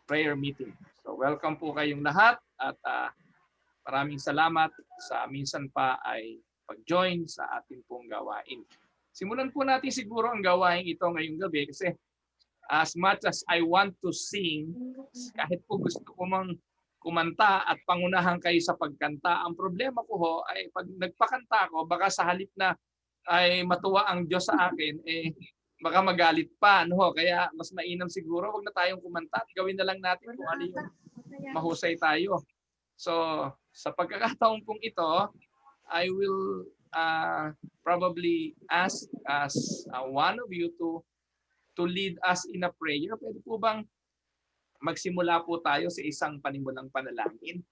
prayer meeting. So welcome po kayong lahat at maraming salamat sa minsan pa ay pag-join sa ating pong gawain. Simulan po natin siguro ang gawain ito ngayong gabi kasi as much as I want to sing, kahit po gusto ko mang kumanta at pangunahan kayo sa pagkanta, ang problema ko ho ay pag nagpakanta ako, baka sa halip na ay matuwa ang Diyos sa akin, baka magalit pa. No? Kaya mas mainam siguro, wag na tayong kumanta at gawin na lang natin kung ano yung mahusay tayo. So, sa pagkakataon pong ito, I will probably ask as one of you to lead us in a prayer. Pwede po bang magsimula po tayo sa isang panimulang panalangin?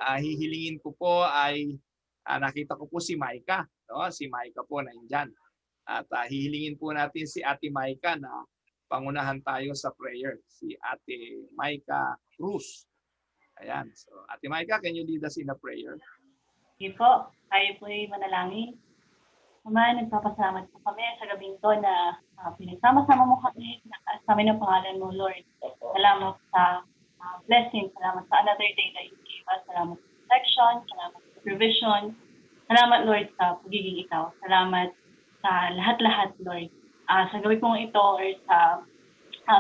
Hihilingin ko po ay nakita ko po si Maika. No? Si Maika po nandiyan. At hihilingin po natin si Ate Maika na pangunahan tayo sa prayer. Si Ate Maika Cruz. Ayan. So, Ate Maika, can you lead us in a prayer? Sige po. Tayo po ay manalangin. Ama, nagpapasalamat po kami sa gabing to na pinagsama-sama mo kami sa amin ng pangalan mo, Lord. Salamat sa blessing. Salamat sa another day that you gave us. Salamat sa protection. Salamat sa provision. Salamat, Lord, sa pagiging ikaw. Salamat sa lahat-lahat, Lord. Sa gawin pong ito or sa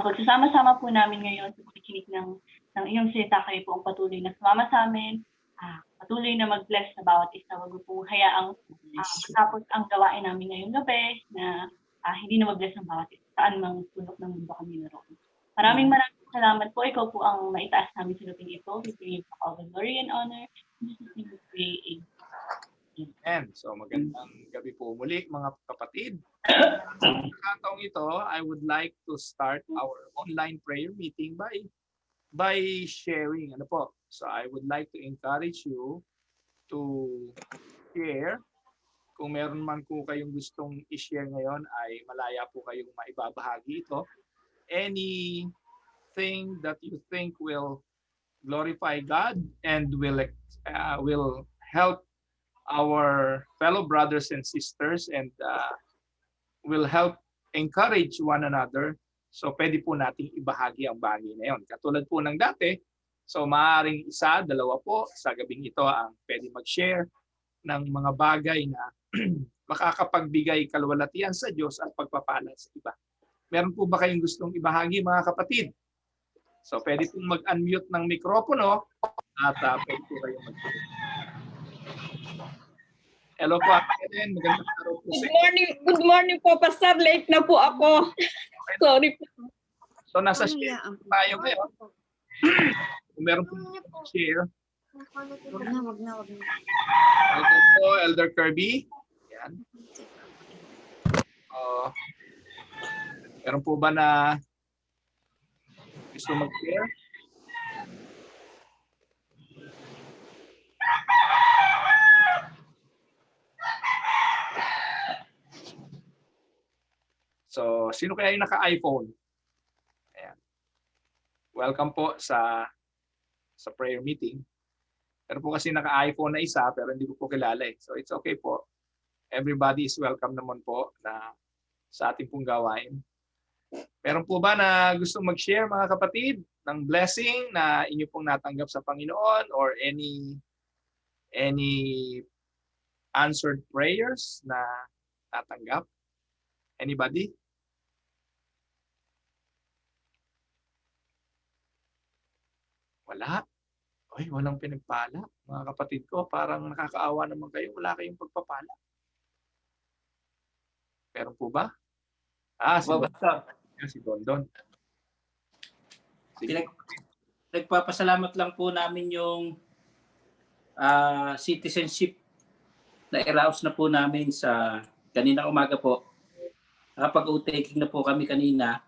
pagsasama-sama po namin ngayon sa pakikinig ng iyong salita, kayo po ang patuloy na sumama sa amin. Patuloy na mag-bless sa bawat isa. Huwag po hayaang matapos ang gawain namin ngayong gabi na hindi na mag-bless ang bawat isa. Saan mang sulok ng mundo kami naroon. Maraming salamat po. Ikaw po ang maitaas namin sa gabing ito. We pray for all the glory and honor. In Jesus' name we pray. Amen. So magandang gabi po muli mga kapatid. Sa pagkakataong ito, I would like to start our online prayer meeting by sharing. Ano po? So I would like to encourage you to share. Kung meron man po kayong gustong i-share ngayon, ay malaya po kayong maibabahagi ito. Anything that you think will glorify God and will help our fellow brothers and sisters and will help encourage one another. So pwede po nating ibahagi ang bagay na yun. Katulad po ng dati, so maaaring isa, dalawa po sa gabing ito ang pwede mag-share ng mga bagay na makakapagbigay kalwalatian sa Diyos at pagpapala sa iba. Meron po ba kayong gustong ibahagi mga kapatid? So pwede pong mag-unmute ng mikropono at pwede po kayong mag-share. Hello po, Eden. Magandang araw po. Good morning po, Pastor. Late na po ako. Sorry po. So nasa share tayo ngayon. Kung meron po share. Wag na. Welcome po, Elder Kirby. Yan. Meron po ba na gusto mag-share? So, sino kaya yung naka-iPhone? Ayan. Welcome po sa prayer meeting. Pero po kasi naka-iPhone na isa, pero hindi ko po kilala eh. So, it's okay po. Everybody is welcome naman po na sa ating pong gawain. Meron po ba na gusto mag-share mga kapatid ng blessing na inyo pong natanggap sa Panginoon or any answered prayers na natanggap? Anybody? Wala. Oy, walang pinagpala. Mga kapatid ko, parang nakakaawa naman kayo. Wala kayong pagpapala. Meron po ba? Si Dondon. Nagpapasalamat lang po namin yung citizenship na i-rouse na po namin sa kanina umaga po. Nakapag-taking na po kami kanina.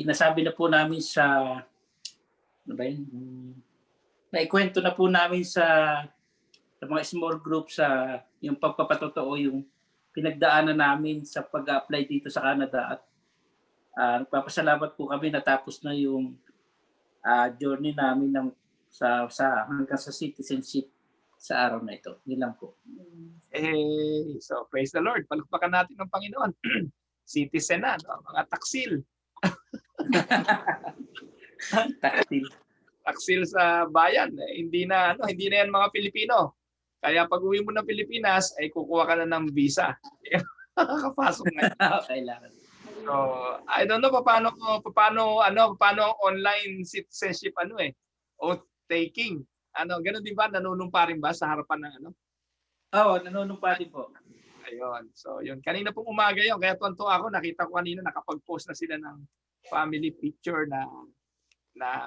Nasabi na po namin sa naikwento na po namin sa mga small group sa yung pagpapatotoo yung pinagdaanan namin sa pag-apply dito sa Canada at nagpapasalamat po kami natapos na yung journey namin hanggang sa citizenship sa araw na ito. Yun lang po. So praise the Lord. Palakpakan natin ng Panginoon. citizen na, no? Mga taksil. Taktil. Taksil sa bayan. Hindi na yan mga Pilipino. Kaya pag uwi mo ng Pilipinas, ay kukuha ka na ng visa. Kakapasok na. Kailangan. So, I don't know paano online citizenship oath taking. Ganun din ba? Nanunumpa rin ba sa harapan ng Oo, nanunumpa din po. Ayun. So, yun. Kanina pong umaga yun. Kaya tuwan-tuwa ako. Nakita ko kanina nakapag-post na sila ng family picture na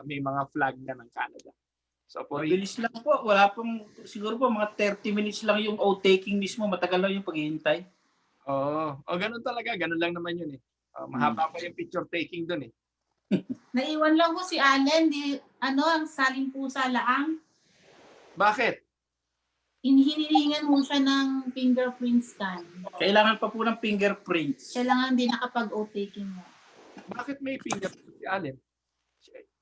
may mga flag na ng Canada. So, Mabilis lang po. Wala pong, siguro po mga 30 minutes lang yung oath taking mismo. Matagal lang yung paghihintay. Oo. Ganun talaga. Ganun lang naman yun eh. Mahaba pa yung picture taking dun eh. Naiwan lang po si Allen, ang saling pusa laang. Bakit? Hinihilingan mo siya ng fingerprint scan. Kailangan pa po ng fingerprints. Kailangan din nakapag-oath taking mo. Bakit may fingerprint si Allen?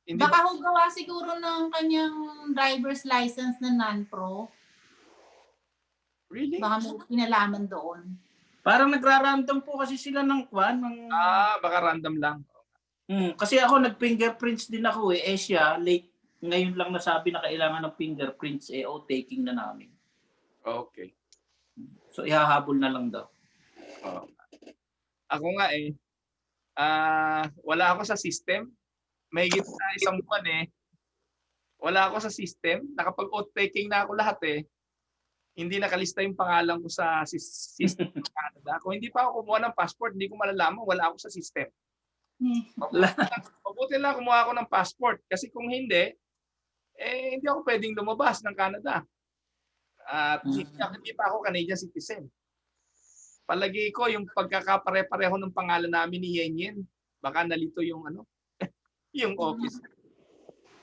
Hindi Baka ho gawa siguro ng kanyang driver's license na non-pro. Really? Baka may pinalaman doon. Parang nagra-random po kasi sila ng kwan. Baka random lang. Kasi ako nag-fingerprints din ako siya, late. Ngayon lang nasabi na kailangan ng fingerprints, oath taking na namin. Okay. So ihahabol na lang daw. Ako nga wala ako sa system. Mahigit sa isang buwan wala ako sa system. Nakapag-oath taking na ako lahat Hindi nakalista yung pangalan ko sa system ng Canada. Kung hindi pa ako kumuha ng passport, hindi ko malalaman, wala ako sa system. Mabuti lang kumuha ako ng passport. Kasi kung hindi ako pwedeng lumabas ng Canada. At hindi pa ako Canadian citizen. Palagi ko yung pagkakapare-pareho ng pangalan namin ni Yen, baka nalito yung yung office.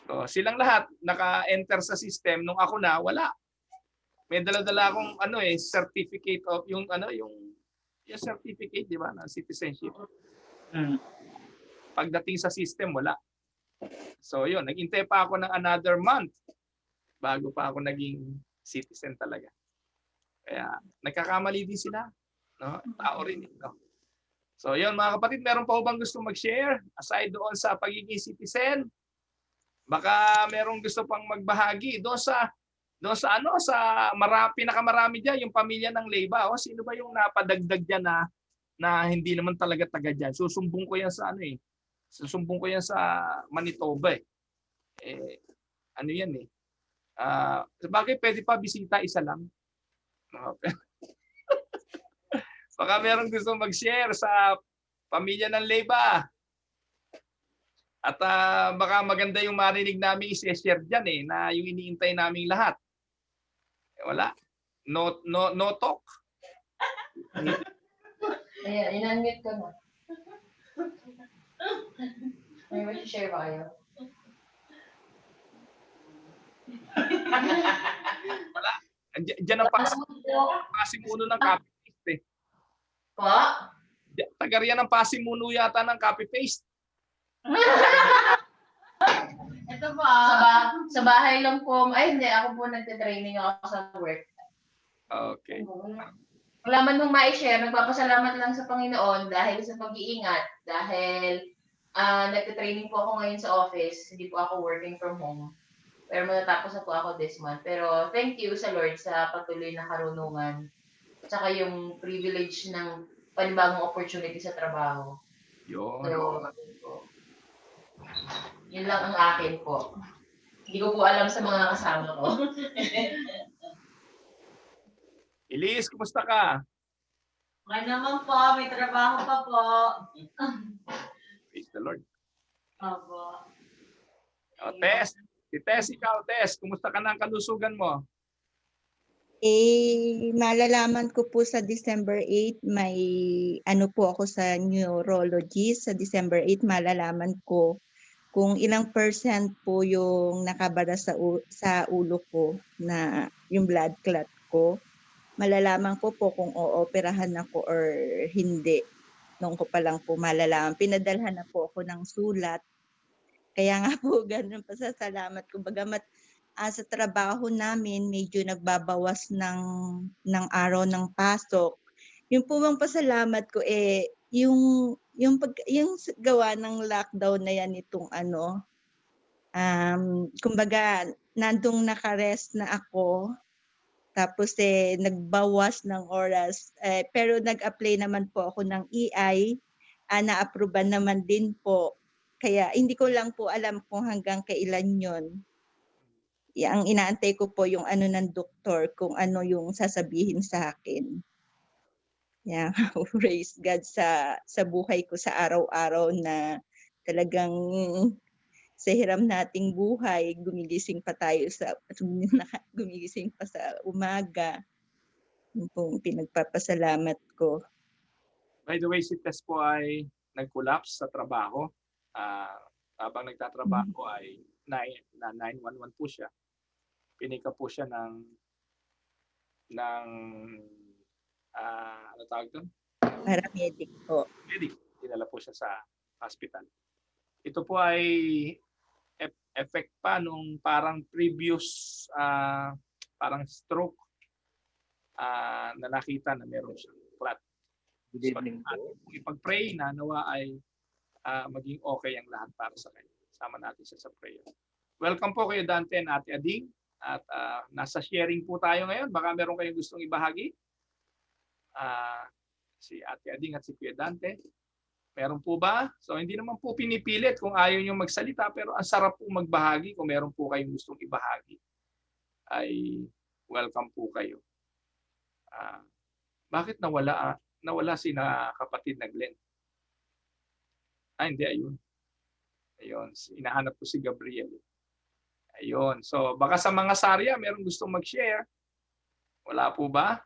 So, silang lahat naka-enter sa system. Nung ako na, wala. May dala-dala akong certificate of yung certificate, di ba, ng citizenship. Pagdating sa system, wala. So, yun, nag-intay pa ako ng another month bago pa ako naging citizen talaga. Kaya nagkakamali din sila, no? Tao rin ito. So, yun mga kapatid, meron pa bang gusto mag-share aside doon sa pagiging citizen? Baka merong gusto pang magbahagi doon sa pinakamarami diyan, yung pamilya ng Leyva. Sino ba yung napadagdag diyan na hindi naman talaga taga diyan? Susumbong ko yan sa Susumbong ko yan sa Manitoba bakit pwede pa bisita isa lang? Baka merong gusto mag-share sa pamilya ng Leyva. At baka maganda yung marinig namin i-share diyan na yung iniintay naming lahat. Wala. No talk. Ayan, in-unmute ko na. May share ba kayo? Wala. Diyan ang pasimuno ng copy-paste Po? Tagariyan ng pasimuno yata ng copy-paste. Ito po. Sa bahay lang po. Ay, hindi. Ako po nagte-training ako sa work. Okay. Wala man nung ma-share. Nagpapasalamat lang sa Panginoon dahil sa pag-iingat. Dahil nagte-training po ako ngayon sa office. Hindi po ako working from home. Pero matatapos na po ako this month. Pero thank you sa Lord sa patuloy na karunungan. Tsaka yung privilege ng panibagong opportunity sa trabaho. Yun. So, yun lang ang akin po. Hindi ko po alam sa mga kasama ko. Elise, kumusta ka? Okay naman po, may trabaho pa po. Praise the Lord. Opo. Tess, ikaw, Tess, kumusta ka na ang kalusugan mo? Malalaman ko po sa December 8, may po ako sa neurologist. Sa December 8, malalaman ko kung ilang % po yung nakabara sa ulo ko na yung blood clot ko. Malalaman ko po kung ooperahan ako or hindi. Noon ko pa lang po malalaman. Pinadalhan na po ako ng sulat. Kaya nga po ganun pasasalamat ko. Bagamat sa trabaho namin medyo nagbabawas ng araw ng pasok. Yung po bang pasalamat ko yung gawa ng lockdown na yan itong ano, kumbaga nandung nakarest na ako, tapos nagbawas ng oras, pero nag-apply naman po ako ng EI, na-approvean naman din po. Kaya hindi ko lang po alam kung hanggang kailan yon. Ang inaantay ko po yung ano ng doktor, kung ano yung sasabihin sa akin. Yeah, praise God sa buhay ko sa araw-araw na talagang sa hiram nating buhay, gumigising pa sa umaga. Yun pong pinagpapasalamat ko. By the way, si Tess po ay nag-collapse sa trabaho. Habang nagtatrabaho ay 911 po siya. Pinika po siya ng ano tawag doon? Paramedic po. Medic. Dinala po siya sa hospital. Ito po ay effect pa nung parang previous parang stroke na nakita na meron siyang clot. Good evening po. Ipag-pray na nawa ay maging okay ang lahat para sa kanya. Sama natin siya sa prayer. Welcome po kayo Dante and Ate Ading. At nasa sharing po tayo ngayon. Baka meron kayong gustong ibahagi. Si Ate Ading at si Kuya Dante. Meron po ba? So hindi naman po pinipilit kung ayaw nyo magsalita, pero ang sarap po magbahagi. Kung meron po kayong gustong ibahagi, ay welcome po kayo. Bakit nawala si na kapatid na Glenn? Hindi, ayun. Ayun, hinahanap ko si Gabriel. Ayun. So baka sa mga Sarya, meron gustong mag-share. Wala po ba?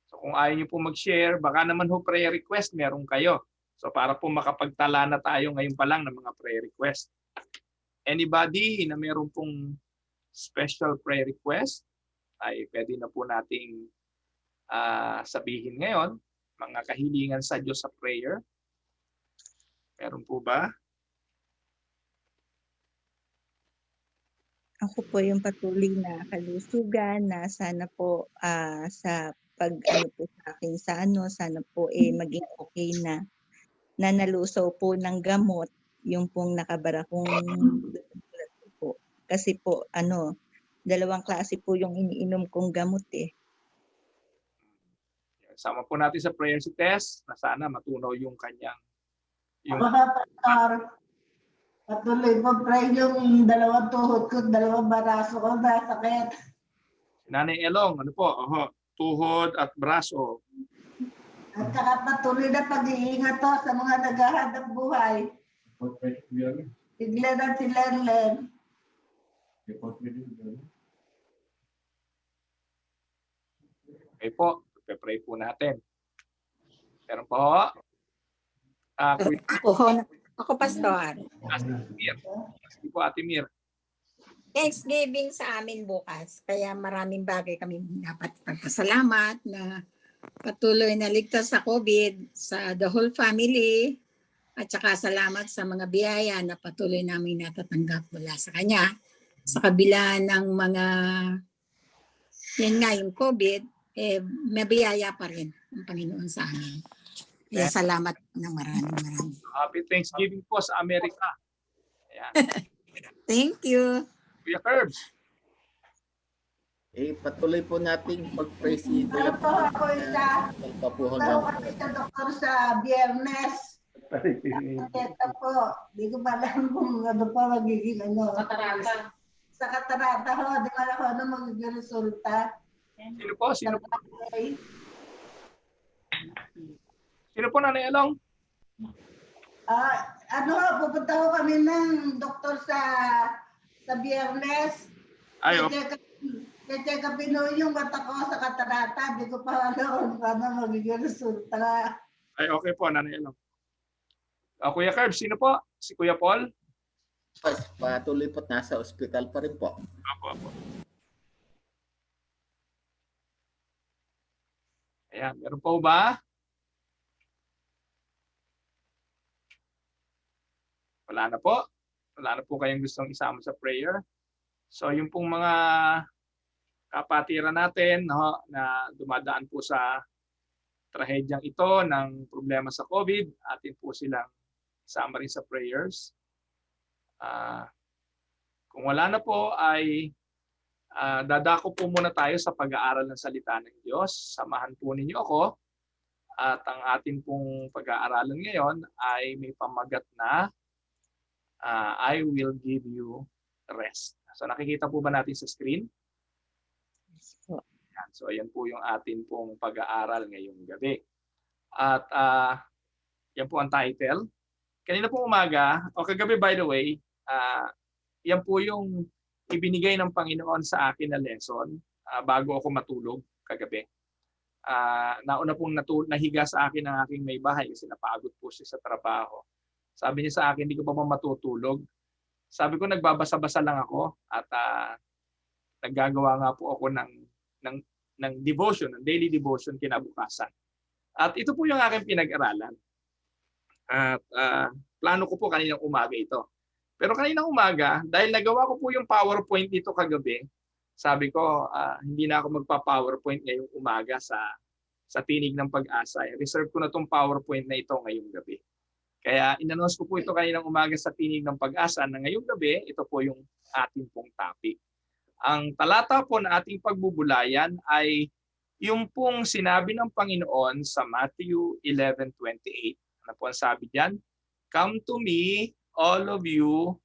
So kung ayaw niyo po mag-share, baka naman ho prayer request meron kayo. So para po makapagtala na tayo ngayon pa lang ng mga prayer request. Anybody na meron pong special prayer request, ay pwede na po nating sabihin ngayon, mga kahilingan sa Diyos sa prayer. Meron po ba? Ako po yung patuloy na kalusugan na sana po sa pag-ano po sa akin sana po maging okay na nalusaw po ng gamot yung pong nakabara kong po. Kasi po dalawang klase po yung iniinom kong gamot Sama po natin sa prayer si Tess na sana matunaw yung kanyang Pastor, patuloy po pray yung dalawang tuhod ko, dalawang baraso ko nasakit. Nanay Elong, ano po? Tuhod at braso. At saka patuloy na pag-iingat to sa mga naghahanap buhay. Si Glenn at si Lenlen. Okay po, pray po natin. Meron po. Ako, Pastor. Sige po, Ate Mir. Thanksgiving sa amin bukas. Kaya maraming bagay kami dapat pagpasalamat na patuloy na ligtas sa COVID sa the whole family. At saka salamat sa mga biyaya na patuloy namin natatanggap mula sa Kanya. Sa kabila ng mga, yan nga yung COVID, may biyaya pa rin ang Panginoon sa amin. Kaya salamat ng maraming. Happy Thanksgiving po sa Amerika. Ayan. Thank you. Kuya Curbs. Patuloy po nating mag-pray si Kuya Ako isa. Ako isa doktor sa Biyernes. Ito po. Hindi ko pa alam kung ano pa magiging Katarata. Sa katarata ho. Di ko alam kung ano magiging resulta. Sino po? Sino po, Nanay Elong? Pupunta ko kami ng doktor sa Biyernes. Check upin yung mata ko sa katarata. Di ko pa alam kung ano magiging resulta. Ay, okay po, Nanay Elong. Kuya Curbs, sino po? Si Kuya Paul? Patuloy po nasa ospital pa rin po. Apo. Ayan, meron po ba? Wala na po. Wala na po kayong gustong isama sa prayer. So yung pong mga kapatiran natin na dumadaan po sa trahedyang ito ng problema sa COVID, atin po silang sama rin sa prayers. Kung wala na po ay dadako po muna tayo sa pag-aaral ng salita ng Diyos. Samahan po ninyo ako. At ang atin pong pag-aaralan ngayon ay may pamagat na I will give you rest. So nakikita po ba natin sa screen? Yan. So ayan po yung atin pong pag-aaral ngayong gabi. At yan po ang title. Kanina po umaga, o kagabi by the way, yan po yung ibinigay ng Panginoon sa akin na lesson bago ako matulog kagabi. Nauna pong nahiga sa akin ang aking may bahay kasi napagod po siya sa trabaho. Sabi niya sa akin, hindi ko pa matutulog. Sabi ko, nagbabasa-basa lang ako at naggagawa nga po ako ng devotion, ng daily devotion kinabukasan. At ito po yung aking pinag-aralan. At plano ko po kaninang umaga ito. Pero kaninang umaga, dahil nagawa ko po yung PowerPoint dito kagabi, sabi ko, hindi na ako magpa-PowerPoint ngayong umaga sa Tinig ng Pag-asa. Reserve ko na itong PowerPoint na ito ngayong gabi. Kaya in-announce ko po ito kaninang umaga sa Tinig ng Pag-asa na ngayong gabi, ito po yung ating pong topic. Ang talata po na ating pagbubulayan ay yung pong sinabi ng Panginoon sa Matthew 11:28. Ano po ang sabi diyan? Come to me, all of you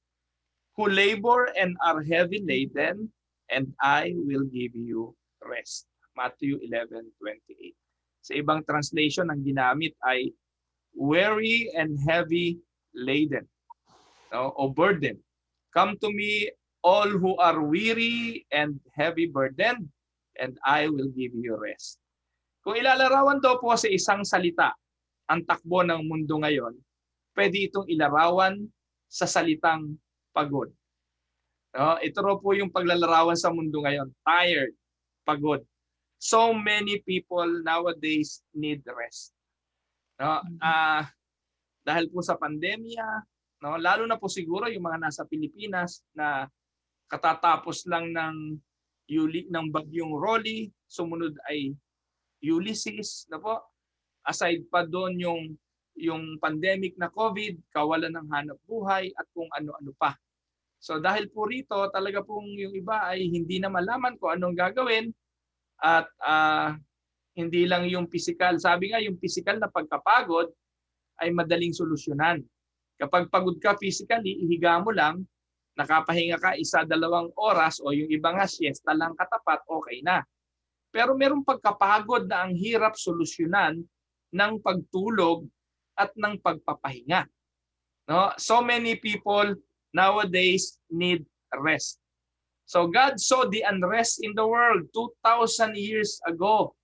who labor and are heavy laden, and I will give you rest. Matthew 11:28. Sa ibang translation, ang ginamit ay weary and heavy laden, o burden. Come to me, all who are weary and heavy burdened, and I will give you rest. Kung ilalarawan daw po sa isang salita ang takbo ng mundo ngayon, pwede itong ilarawan sa salitang pagod. Ito raw po yung paglalarawan sa mundo ngayon. Tired, pagod. So many people nowadays need rest. Dahil po sa pandemya, lalo na po siguro yung mga nasa Pilipinas na katatapos lang ng bagyong Rolly, sumunod ay Ulysses, po. Aside pa doon yung pandemic na COVID, kawalan ng hanap buhay at kung ano-ano pa. So dahil po rito, talaga pong yung iba ay hindi na malaman kung anong gagawin at hindi lang yung physical. Sabi nga yung physical na pagkapagod ay madaling solusyonan. Kapag pagod ka physically, ihiga mo lang, nakapahinga ka 1-2 oras o yung iba nga siesta lang katapat, okay na. Pero merong pagkapagod na ang hirap solusyonan ng pagtulog at ng pagpapahinga. So many people nowadays need rest. So God saw the unrest in the world 2,000 years ago.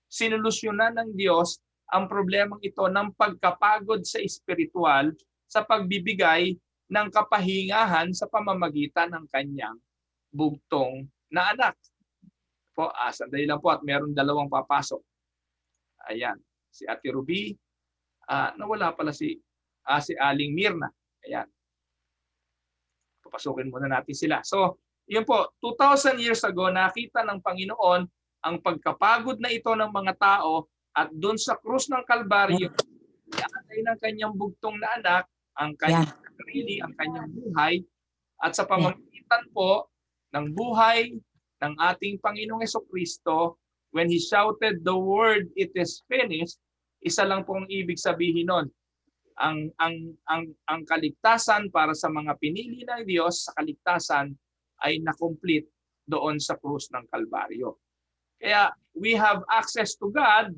Sinolusyonan ng Diyos ang problemang ito ng pagkapagod sa espiritual sa pagbibigay ng kapahingahan sa pamamagitan ng kanyang bugtong na anak. Sandali lang po at meron 2 papasok. Ayan. Si Ate Ruby, nawala pala si Aling Mirna. Ayan. Papasukin muna natin sila. So, yun po, 2,000 years ago, nakita ng Panginoon ang pagkapagod na ito ng mga tao at doon sa krus ng Kalbaryo, iatay ng kanyang bugtong na anak, ang kanyang sarili, ang kanyang buhay, at sa pamamagitan po ng buhay ng ating Panginoong Jesucristo, when He shouted the word, it is finished, isa lang pong ibig sabihin nun. Ang kaligtasan para sa mga pinili ng Diyos sa kaligtasan ay na-complete doon sa krus ng Kalbaryo. Kaya we have access to God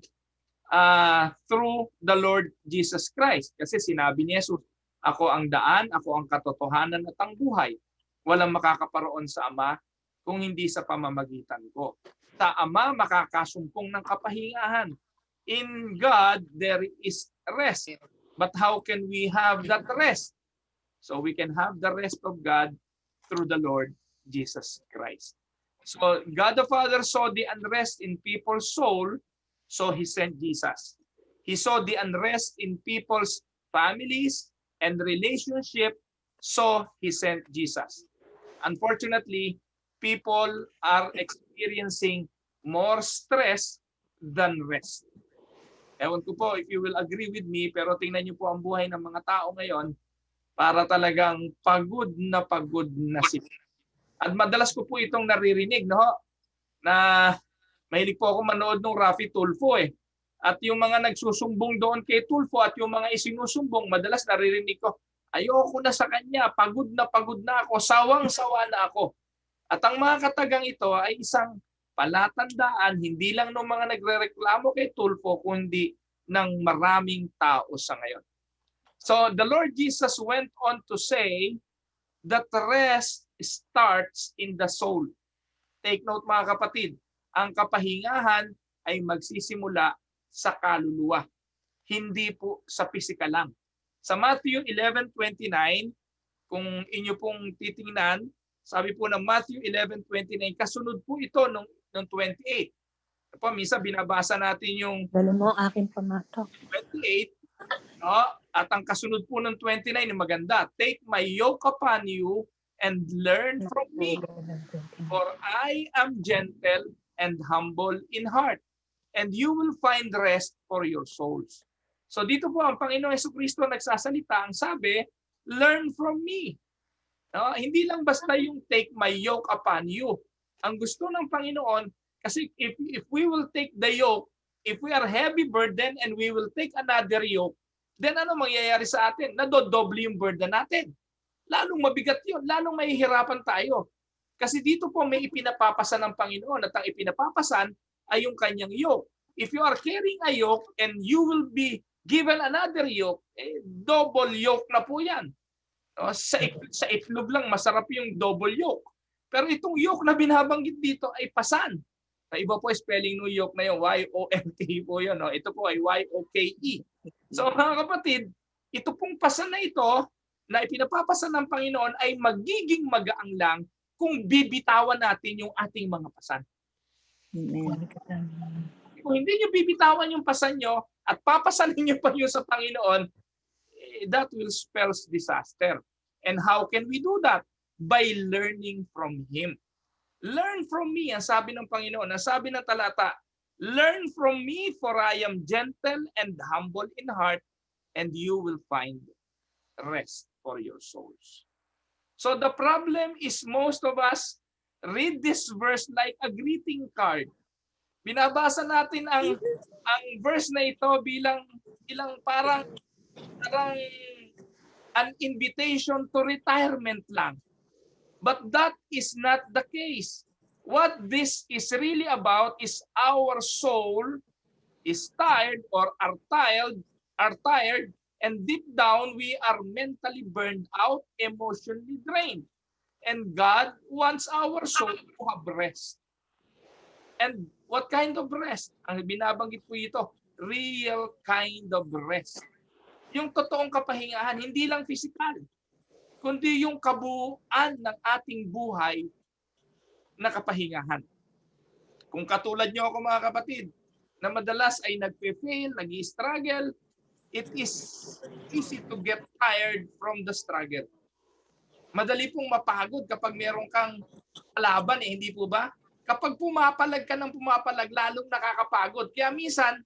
through the Lord Jesus Christ. Kasi sinabi ni Jesus, ako ang daan, ako ang katotohanan at ang buhay. Walang makakaparoon sa Ama kung hindi sa pamamagitan ko. Sa Ama makakasumpong ng kapahingahan. In God, there is rest. But how can we have that rest? So we can have the rest of God through the Lord Jesus Christ. So God the Father saw the unrest in people's soul, so He sent Jesus. He saw the unrest in people's families and relationship, so He sent Jesus. Unfortunately, people are experiencing more stress than rest. Ewan ko po if you will agree with me, pero tingnan niyo po ang buhay ng mga tao ngayon, para talagang pagod na sila. At madalas ko po itong naririnig, no? Na mahilig po ako manood ng Rafi Tulfo eh. At yung mga nagsusumbong doon kay Tulfo at yung mga isinusumbong, madalas naririnig ko, ayoko na sa kanya, pagod na ako, sawang-sawa na ako. At ang mga katagang ito ay isang palatandaan, hindi lang ng mga nagrereklamo kay Tulfo, kundi ng maraming tao sa ngayon. So the Lord Jesus went on to say that rest starts in the soul. Take note mga kapatid, ang kapahingahan ay magsisimula sa kaluluwa, hindi po sa pisikal lang. Sa Matthew 11:29, kung inyo pong titingnan, sabi po ng Matthew 11:29, kasunod po ito ng 28. Po, minsan binabasa natin yung Dalo mo aking pamatok. 28, no? At ang kasunod po ng 29 ay maganda. Take my yoke upon you and learn from me, for I am gentle and humble in heart, and you will find rest for your souls. So dito po ang Panginoong Jesucristo nagsasalita, ang sabi, learn from me. No? Hindi lang basta yung take my yoke upon you. Ang gusto ng Panginoon, kasi if we will take the yoke, if we are heavy burden and we will take another yoke, then ano mangyayari sa atin? Nadodoble yung burden natin. Lalong mabigat yun, lalong mahihirapan tayo. Kasi dito po may ipinapapasa ng Panginoon at ang ipinapapasan ay yung kanyang yoke. If you are carrying a yoke and you will be given another yoke, double yoke na po yan. Sa itlog lang, masarap yung double yoke. Pero itong yoke na binabanggit dito ay pasan. Sa iba po spelling ng yoke na yung Y-O-L-K po yun. No? Ito po ay Y-O-K-E. So mga kapatid, ito pong pasan na ito na ipinapapasa ng Panginoon ay magiging magaang lang kung bibitawan natin yung ating mga pasan. Amen. Kung hindi nyo bibitawan yung pasan nyo at papasanin nyo pa yun sa Panginoon, that will spell disaster. And how can we do that? By learning from Him. Learn from me, ang sabi ng Panginoon, ang sabi ng talata, learn from me for I am gentle and humble in heart, and you will find rest for your souls. So the problem is most of us read this verse like a greeting card. Binabasa natin ang verse na ito bilang parang an invitation to retirement lang. But that is not the case. What this is really about is our soul is tired or are tired, and deep down we are mentally burned out, emotionally drained. And God wants our soul to have rest. And what kind of rest? Ang binabanggit po ito, real kind of rest. Yung totoong kapahingahan, hindi lang physical, kundi yung kabuuan ng ating buhay na kapahingahan. Kung katulad nyo ako mga kapatid, na madalas ay nagpe-fail, nag-i-struggle, it is easy to get tired from the struggle. Madali pong mapagod kapag meron kang laban, hindi po ba? Kapag pumapalag ka ng pumapalag, lalong nakakapagod. Kaya minsan,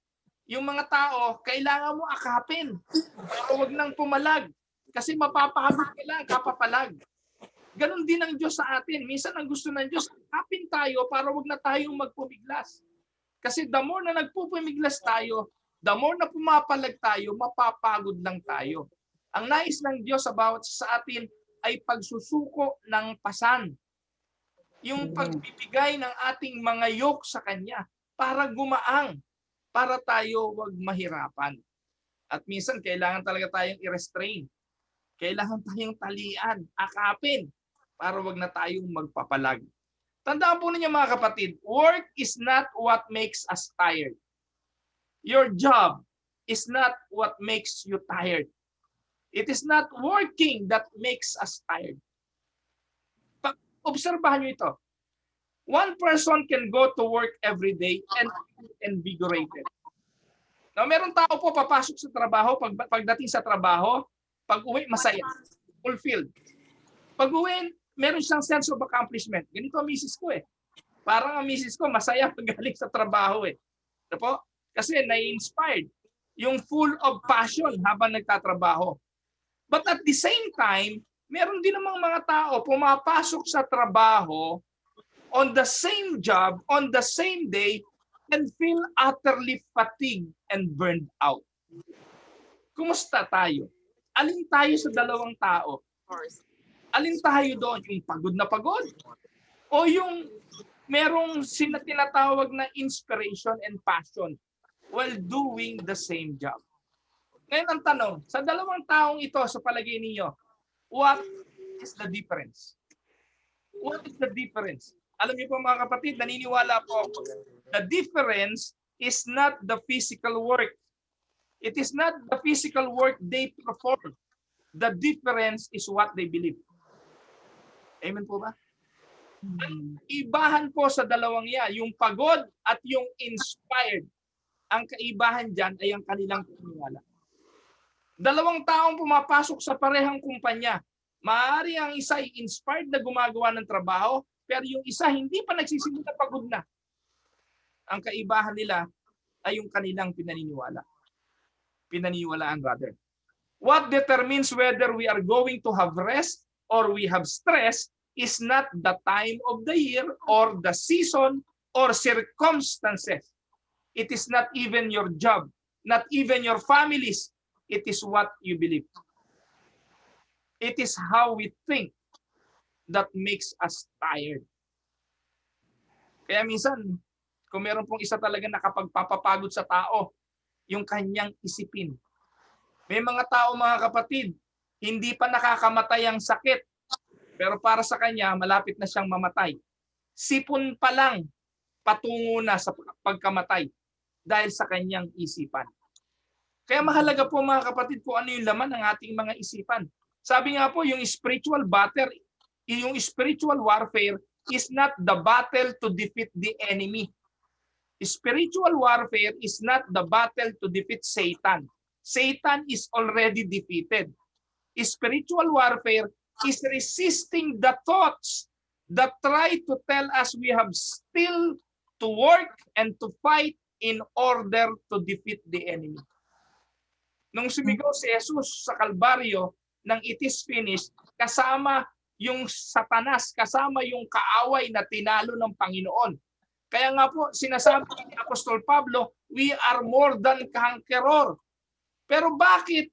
yung mga tao, kailangan mo akapin para huwag nang pumalag. Kasi mapapagod ka lang, kapapalag. Ganon din ang Diyos sa atin. Minsan ang gusto ng Diyos, akapin tayo para huwag na tayong magpumiglas. Kasi the more na nagpupumiglas tayo, the more na pumapalag tayo, mapapagod lang tayo. Ang nais ng Diyos sa atin ay pagsusuko ng pasan. Yung pagbibigay ng ating mga yoke sa Kanya para gumaang, para tayo wag mahirapan. At minsan kailangan talaga tayong i-restrain. Kailangan tayong talian, akapin, para wag na tayong magpapalag. Tandaan po ninyo mga kapatid, work is not what makes us tired. Your job is not what makes you tired. It is not working that makes us tired. Obserbahan nyo ito. One person can go to work every day and be invigorated. Now, meron tao po papasok sa trabaho, pagdating sa trabaho, pag-uwi, masaya. Fulfilled. Pag-uwi, meron siyang sense of accomplishment. Ganito ang misis ko eh. Parang ang misis ko, masaya pag galing sa trabaho eh. Ano po? Kasi na-inspired. yung full of passion habang nagtatrabaho. But at the same time, meron din namang mga tao pumapasok sa trabaho on the same job, on the same day, and feel utterly fatigued and burned out. Kumusta tayo? Alin tayo sa dalawang tao? Alin tayo doon? Yung pagod na pagod? O yung merong tinatawag na inspiration and passion while doing the same job? Ngayon ang tanong, sa dalawang taong ito, sa palagay ninyo, what is the difference? What is the difference? Alam niyo po mga kapatid, naniniwala po ako, the difference is not the physical work. It is not the physical work they perform. The difference is what they believe. Amen po ba? Ang ibahan po sa dalawang yan, yung pagod at yung inspired. Ang kaibahan dyan ay ang kanilang paniniwala. Dalawang taong pumapasok sa parehang kumpanya. Maaari ang isa ay inspired na gumagawa ng trabaho, pero yung isa hindi pa nagsisimula, pagod na. Ang kaibahan nila ay yung kanilang pinaniniwala. Pinaniniwalaan rather. What determines whether we are going to have rest or we have stress is not the time of the year or the season or circumstances. It is not even your job, not even your families. It is what you believe. It is how we think that makes us tired. Kaya minsan, kung meron pong isa talaga nakapagpapapagod sa tao, yung kanyang isipin. May mga tao, mga kapatid, hindi pa nakakamatay ang sakit, pero para sa kanya, malapit na siyang mamatay. Sipon pa lang, patungo na sa pagkamatay dahil sa kanyang isipan. Kaya mahalaga po mga kapatid kung ano yung laman ng ating mga isipan. Sabi nga po, yung spiritual battle, yung spiritual warfare is not the battle to defeat the enemy. Spiritual warfare is not the battle to defeat Satan. Satan is already defeated. Spiritual warfare is resisting the thoughts that try to tell us we have still to work and to fight in order to defeat the enemy. Nung sumigaw si Jesus sa Kalbaryo ng it is finished, kasama yung Satanas, kasama yung kaaway na tinalo ng Panginoon. Kaya nga po, sinasabi ni Apostol Pablo, we are more than conqueror. Pero bakit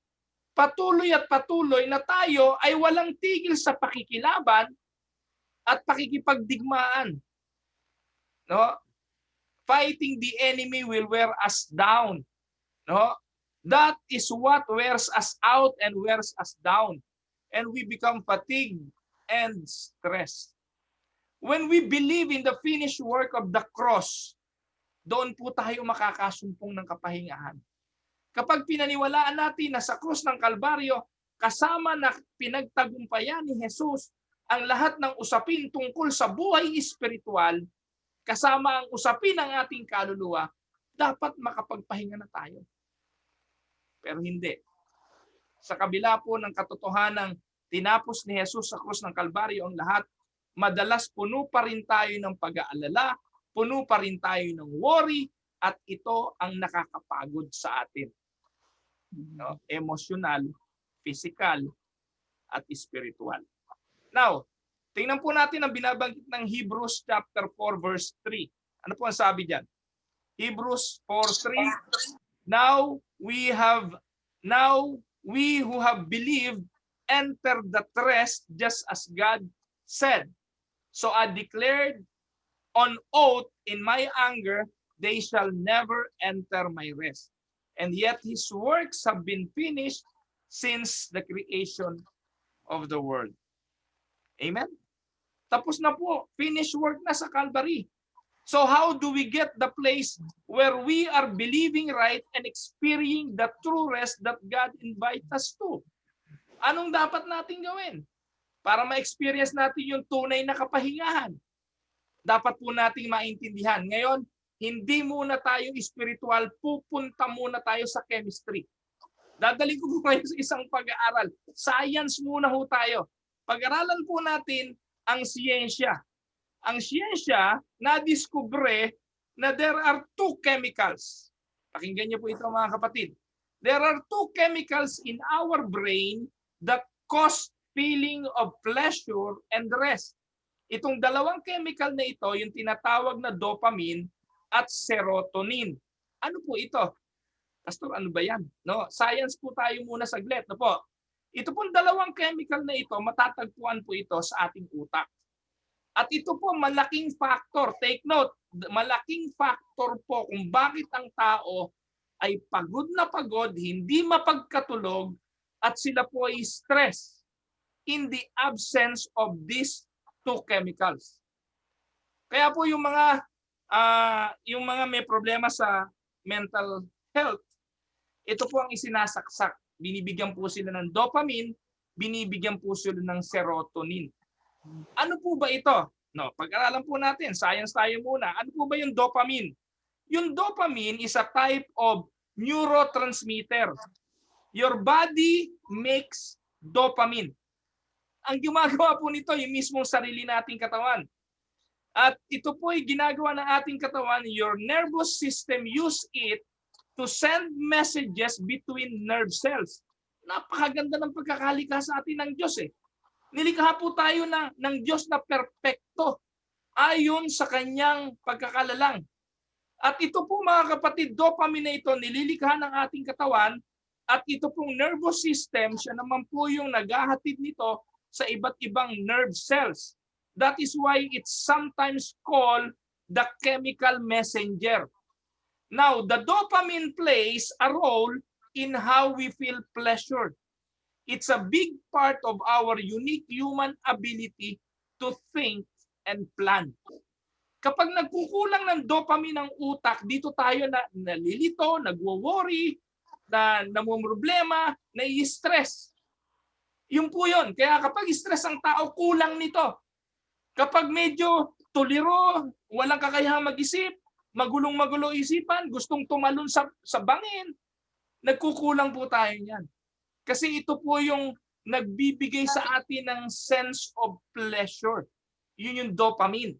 patuloy at patuloy na tayo ay walang tigil sa pakikilaban at pakikipagdigmaan? No? Fighting the enemy will wear us down. No? That is what wears us out and wears us down. And we become fatigued and stressed. When we believe in the finished work of the cross, doon po tayo makakasumpong ng kapahingahan. Kapag pinaniwalaan natin na sa krus ng Kalbaryo, kasama na pinagtagumpayan ni Jesus ang lahat ng usapin tungkol sa buhay espiritual, kasama ang usapin ng ating kaluluwa, dapat makapagpahinga na tayo. Pero hindi. Sa kabila po ng katotohanang tinapos ni Jesus sa krus ng Kalbaryo ang lahat, madalas puno pa rin tayo ng pag-aalala, puno pa rin tayo ng worry, at ito ang nakakapagod sa atin. No? Emotional, physical, at spiritual. Now, tingnan po natin ang binabanggit ng Hebrews chapter 4 verse 3. Ano po ang sabi diyan? Hebrews 4:3. Now we who have believed enter the rest just as God said. So I declared on oath in my anger, they shall never enter my rest. And yet his works have been finished since the creation of the world. Amen? Tapos na po, finished work na sa Calvary. So how do we get the place where we are believing right and experiencing the true rest that God invites us to? Anong dapat natin gawin para ma-experience natin yung tunay na kapahingahan? Dapat po nating maintindihan. Ngayon, hindi muna tayo spiritual, pupunta muna tayo sa chemistry. Dadalhin ko po kayo sa isang pag-aaral. Science muna ho tayo. Pag-aralan po natin ang siyensya. Ang siyensya na-discover na there are two chemicals. Pakinggan niyo po ito mga kapatid. There are two chemicals in our brain that cause feeling of pleasure and rest. Itong dalawang chemical na ito, yung tinatawag na dopamine at serotonin. Ano po ito? Pastor, ano ba yan? No, science po tayo muna saglit. No po. Ito pong dalawang chemical na ito, matatagpuan po ito sa ating utak. At ito po malaking factor. Take note, malaking factor po kung bakit ang tao ay pagod na pagod, hindi mapagkatulog, at sila po ay stress in the absence of these two chemicals. Kaya po yung mga may problema sa mental health, ito po ang isinasaksak. Binibigyan po sila ng dopamine, binibigyan po sila ng serotonin. Ano po ba ito? No, pag-aralan po natin, science tayo muna. Ano po ba yung dopamine? Yung dopamine is a type of neurotransmitter. Your body makes dopamine. Ang gumagawa po nito, yung mismong sarili nating katawan. At ito po ay ginagawa ng ating katawan, your nervous system use it to send messages between nerve cells. Napakaganda ng pagkakalikha sa atin ng Diyos eh. Nilikha po tayo ng Diyos na perpekto ayon sa kanyang pagkakalalang. At ito po mga kapatid, dopamine na ito nililikha ng ating katawan at ito pong nervous system, siya naman po yung naghahatid nito sa iba't ibang nerve cells. That is why it's sometimes called the chemical messenger. Now, the dopamine plays a role in how we feel pleasure. It's a big part of our unique human ability to think and plan. Kapag nagkukulang ng dopamine ng utak, dito tayo nalilito, nagwo-worry, namumroblema, nai-stress. Yun po yun. Kaya kapag stress ang tao, kulang nito. Kapag medyo tuliro, walang kakayahang mag-isip, magulong-magulo isipan, gustong tumalon sa bangin, nagkukulang po tayo niyan. Kasi ito po yung nagbibigay sa atin ng sense of pleasure. Yun yung dopamine.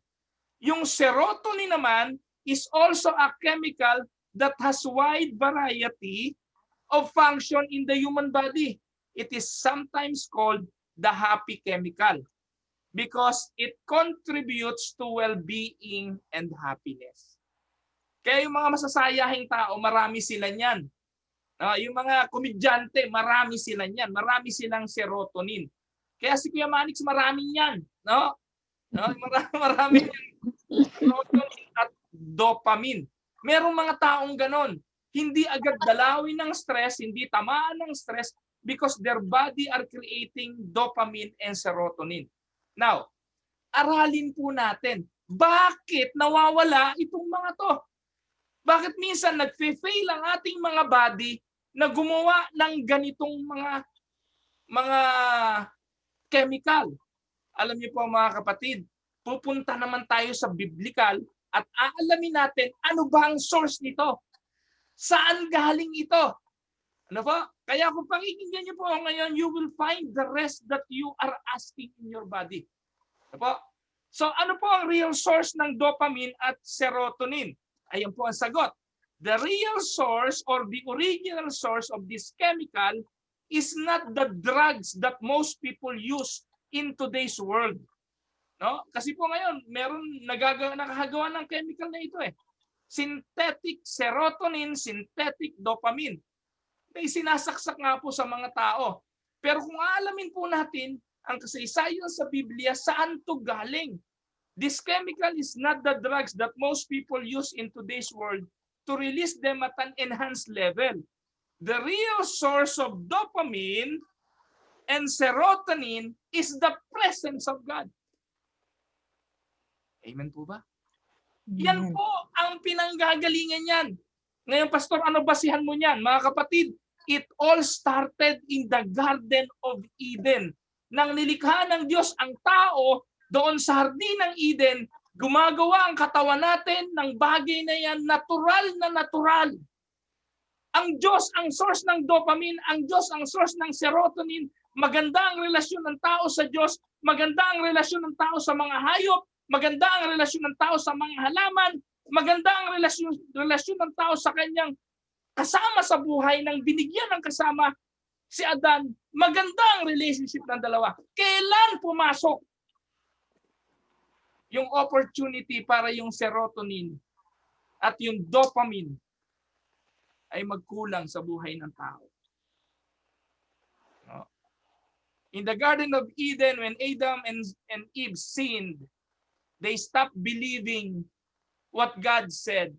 Yung serotonin naman is also a chemical that has wide variety of function in the human body. It is sometimes called the happy chemical because it contributes to well-being and happiness. Kaya yung mga masasayahing tao, marami sila niyan. Yung mga komedyante, marami sila niyan. Marami silang serotonin. Kaya si Kuya Manix, marami niyan. No? Marami serotonin at dopamine. Merong mga taong ganon. Hindi agad dalawin ng stress, hindi tamaan ng stress because their body are creating dopamine and serotonin. Now, aralin po natin, bakit nawawala itong mga to? Bakit minsan nagfe-fail ang ating mga body na gumawa ng ganitong mga chemical? Alam niyo po mga kapatid, pupunta naman tayo sa biblical at aalamin natin ano ba ang source nito. Saan galing ito? Ano po? Kaya kung pakikinggan niyo po ngayon, you will find the rest that you are asking in your body. Ano po? So ano po ang real source ng dopamine at serotonin? Ayan po ang sagot. The real source or the original source of this chemical is not the drugs that most people use in today's world. No? Kasi po ngayon, meron nakakagawa ng chemical na ito eh. Synthetic serotonin, synthetic dopamine. May sinasaksak nga po sa mga tao. Pero kung aalamin po natin ang kasaysayan sa Biblia, saan to galing? This chemical is not the drugs that most people use in today's world to release them at an enhanced level. The real source of dopamine and serotonin is the presence of God. Amen po ba? Yan po ang pinanggagalingan yan. Ngayon, Pastor, ano basihan mo niyan? Mga kapatid, it all started in the Garden of Eden. Nang nilikha ng Diyos ang tao, doon sa Hardin ng Eden, gumagawa ang katawan natin ng bagay na yan, natural na natural. Ang Diyos ang source ng dopamine, ang Diyos ang source ng serotonin, maganda ang relasyon ng tao sa Diyos, maganda ang relasyon ng tao sa mga hayop, maganda ang relasyon ng tao sa mga halaman, maganda ang relasyon ng tao sa kanyang kasama sa buhay ng binigyan ng kasama si Adan, maganda ang relationship ng dalawa. Kailan pumasok yung opportunity para yung serotonin at yung dopamine ay magkulang sa buhay ng tao? No? In the Garden of Eden, when Adam and Eve sinned, they stopped believing what God said.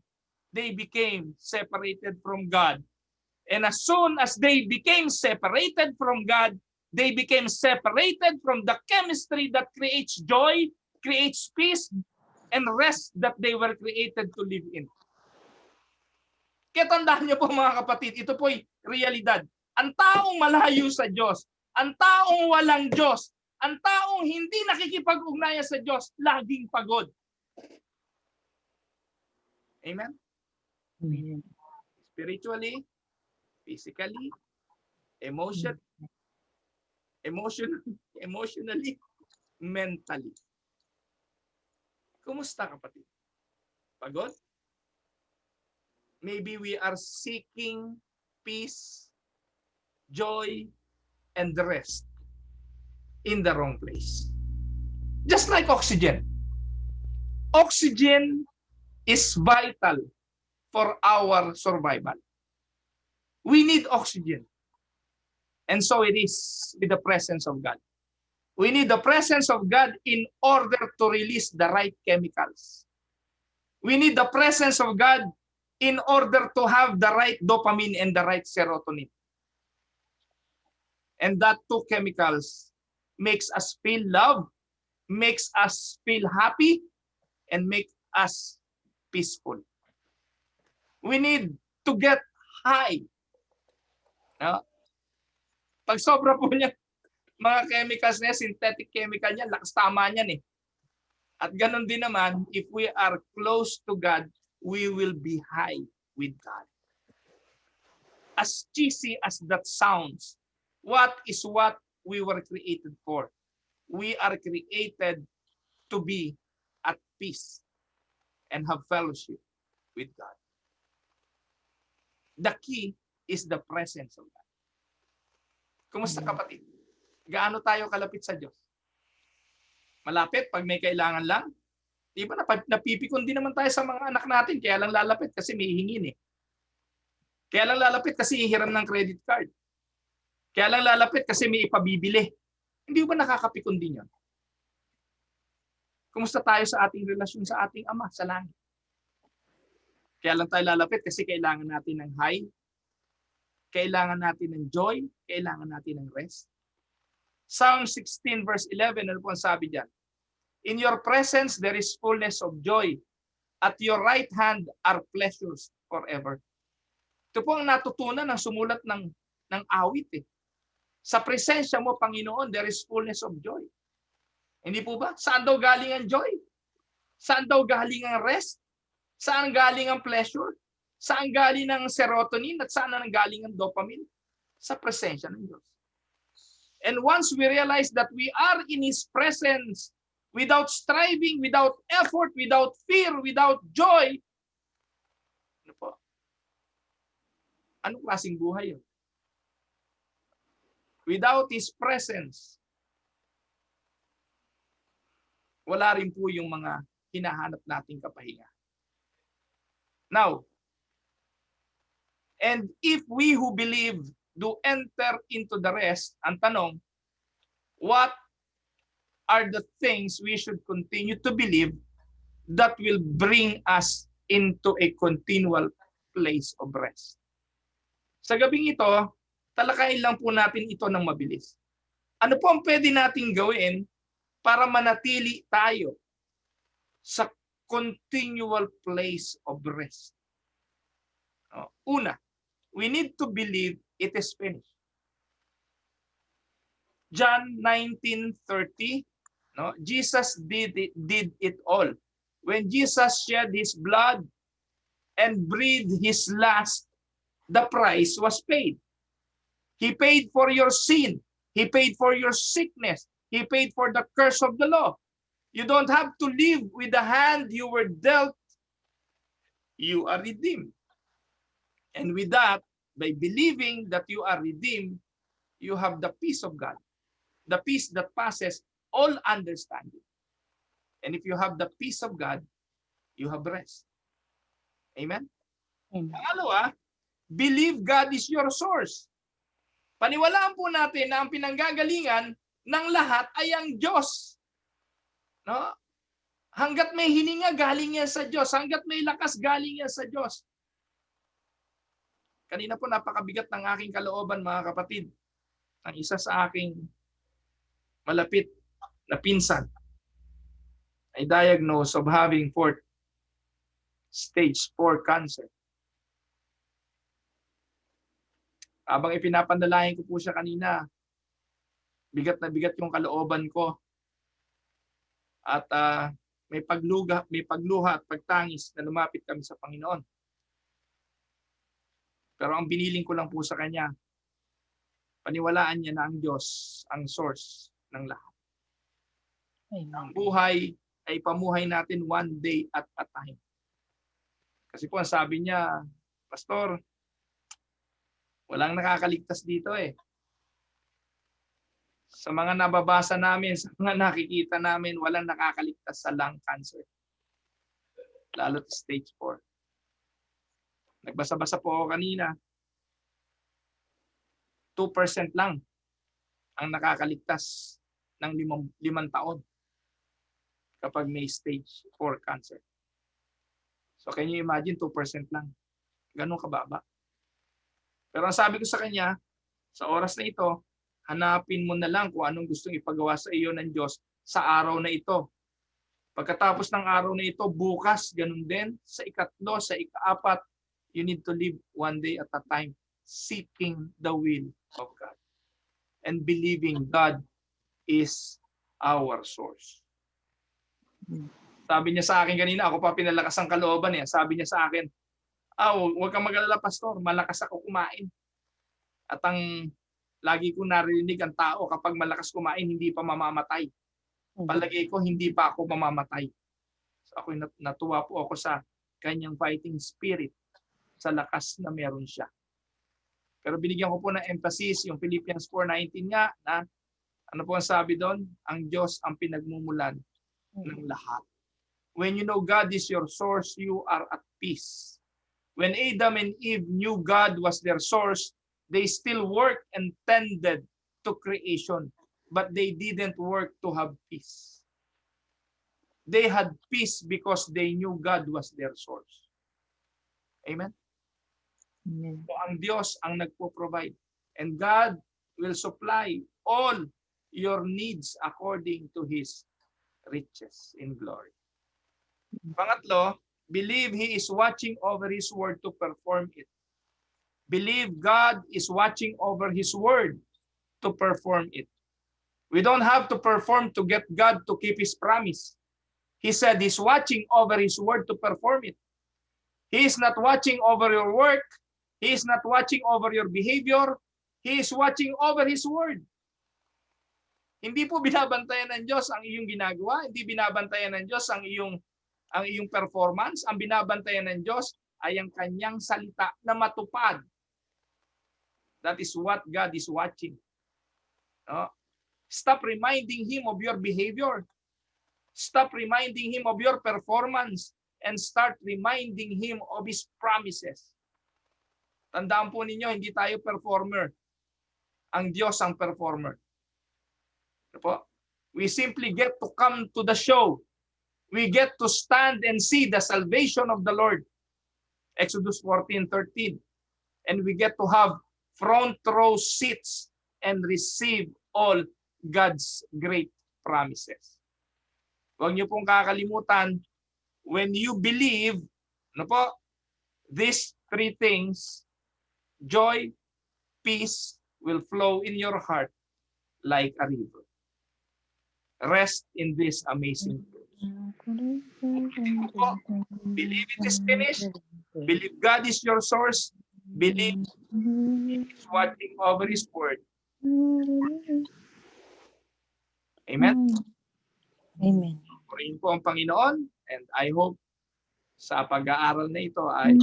They became separated from God. And as soon as they became separated from God, they became separated from the chemistry that creates joy, creates peace, and rest that they were created to live in. Kaya tandaan niyo po mga kapatid, ito po'y realidad. Ang taong malayo sa Diyos, ang taong walang Diyos, ang taong hindi nakikipag-ugnayan sa Diyos, laging pagod. Amen? Spiritually, physically, emotionally, mentally. Kumusta kapatid? Pagod? Maybe we are seeking peace, joy, and rest in the wrong place. Just like oxygen. Oxygen is vital for our survival. We need oxygen. And so it is with the presence of God. We need the presence of God in order to release the right chemicals. We need the presence of God in order to have the right dopamine and the right serotonin. And that two chemicals makes us feel love, makes us feel happy, and make us peaceful. We need to get high. Pag sobra po niya, mga chemicals niya, synthetic chemical niya, lakas tama niyan eh. At ganun din naman, if we are close to God, we will be high with God. As cheesy as that sounds, what is what we were created for? We are created to be at peace and have fellowship with God. The key is the presence of God. Kumusta kapatid? Gaano tayo kalapit sa Diyos? Malapit pag may kailangan lang? Di ba napipikon din naman tayo sa mga anak natin, kaya lang lalapit kasi may hingin eh. Kaya lang lalapit kasi hihiram ng credit card. Kaya lang lalapit kasi may ipabibili. Hindi ba nakakapikon din yun? Kumusta tayo sa ating relasyon sa ating Ama sa langit? Kaya lang tayo lalapit kasi kailangan natin ng high, kailangan natin ng joy, kailangan natin ng rest. Psalm 16 verse 11, ano po ang sabi diyan? In your presence there is fullness of joy. At your right hand are pleasures forever. Ito po ang natutunan ng sumulat ng awit eh. Sa presensya mo, Panginoon, there is fullness of joy. Hindi po ba? Saan daw galing ang joy? Saan daw galing ang rest? Saan galing ang pleasure? Saan galing ang serotonin? At saan ang galing ang dopamine? Sa presensya ng Diyos. And once we realize that we are in His presence, without striving, without effort, without fear, without joy, ano po? Anong klaseng buhay yun? Without His presence, wala rin po yung mga hinahanap nating kapahinga. Now, and if we who believe do enter into the rest, ang tanong, what are the things we should continue to believe that will bring us into a continual place of rest? Sa gabing ito, talakayin lang po natin ito ng mabilis. Ano po ang pwede nating gawin para manatili tayo sa continual place of rest? Una, we need to believe it is finished. John 19:30, no? Jesus did it all. When Jesus shed His blood and breathed His last, the price was paid. He paid for your sin. He paid for your sickness. He paid for the curse of the law. You don't have to live with the hand you were dealt. You are redeemed. And with that, by believing that you are redeemed, you have the peace of God. The peace that passes all understanding. And if you have the peace of God, you have rest. Amen? Pangalawa, believe God is your source. Paniwalaan po natin na ang pinanggagalingan ng lahat ay ang Diyos. No? Hanggat may hininga, galing yan sa Diyos. Hanggat may lakas, galing yan sa Diyos. Kanina po napakabigat ng aking kalooban, mga kapatid. Ang isa sa aking malapit na pinsan ay diagnosed of having stage 4 cancer. Habang ipinapandalahin ko po siya kanina, bigat na bigat yung kalooban ko. At may pagluha at pagtangis na lumapit kami sa Panginoon. Pero ang biniling ko lang po sa kanya, paniwalaan niya na ang Diyos ang source ng lahat. Ang buhay ay pamuhay natin one day at a time. Kasi po ang sabi niya, Pastor, walang nakakaligtas dito eh. Sa mga nababasa namin, sa mga nakikita namin, walang nakakaligtas sa lung cancer. Lalo sa stage 4. Nagbasa-basa po ako kanina. 2% lang ang nakakaligtas ng 5 taon kapag may stage 4 cancer. So can you imagine 2% lang? Ganun kababa. Pero ang sabi ko sa kanya, sa oras na ito, hanapin mo na lang kung anong gustong ipagawa sa iyo ng Diyos sa araw na ito. Pagkatapos ng araw na ito, bukas, ganun din, sa ikatlo, sa ikaapat, you need to live one day at a time, seeking the will of God and believing God is our source. Sabi niya sa akin kanina, ako pa pinalakas ang kalooban niya. Sabi niya sa akin, huwag kang mag-alala, Pastor, malakas ako kumain. At ang lagi ko narinig ang tao, kapag malakas kumain, hindi pa mamamatay. Palagay ko, hindi pa ako mamamatay. So ako natuwa po ako sa kanyang fighting spirit, sa lakas na meron siya. Pero binigyan ko po ng emphasis yung Philippians 4:19 nga na ano po ang sabi doon? Ang Diyos ang pinagmumulan ng lahat. When you know God is your source, you are at peace. When Adam and Eve knew God was their source, they still worked and tended to creation, but they didn't work to have peace. They had peace because they knew God was their source. Amen? So ang Diyos ang nagpo-provide. And God will supply all your needs according to His riches in glory. Pangatlo, believe He is watching over His word to perform it. Believe God is watching over His word to perform it. We don't have to perform to get God to keep His promise. He said He's watching over His word to perform it. He is not watching over your work. He is not watching over your behavior. He is watching over His word. Hindi po binabantayan ng Diyos ang iyong ginagawa. Hindi binabantayan ng Diyos ang iyong performance. Ang binabantayan ng Diyos ay ang kanyang salita na matupad. That is what God is watching. No? Stop reminding Him of your behavior. Stop reminding Him of your performance. And start reminding Him of His promises. Tandaan po ninyo, hindi tayo performer. Ang Diyos ang performer. We simply get to come to the show. We get to stand and see the salvation of the Lord. Exodus 14:13. And we get to have front row seats and receive all God's great promises. Huwag niyo pong kakalimutan, when you believe, these three things, joy, peace will flow in your heart like a river. Rest in this amazing truth. Believe it is finished. Believe God is your source. Believe He is watching over His word. Amen? Amen. Purihin po ang Panginoon, and I hope sa pag-aaral na ito ay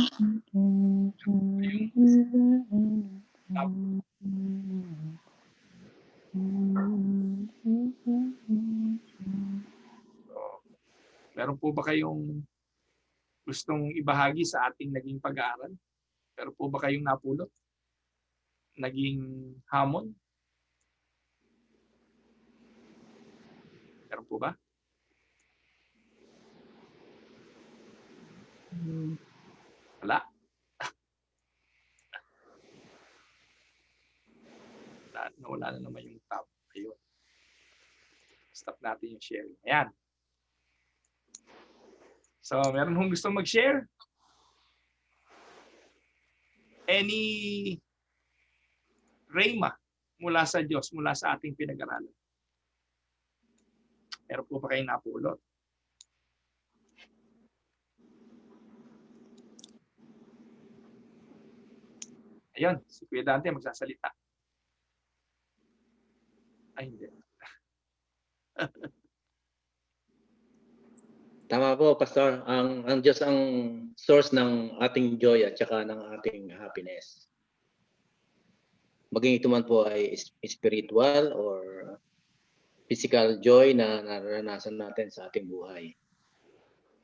meron po ba kayong gustong ibahagi sa ating naging pag-aaral? Meron po ba kayong napulot? Naging hamon? Meron po ba? Wala. Nawala na naman yung tab. Ayun. Stop natin yung sharing. Ayan. So, meron kong gusto mag-share? Any rhema mula sa Diyos, mula sa ating pinag-aralan? Meron po ba kayong napulot? Ayun, si Kuya Dante magsasalita. Ay, hindi. Tama po, Pastor. Ang Diyos ang source ng ating joy at saka ng ating happiness. Maging ito man po ay spiritual or physical joy na naranasan natin sa ating buhay.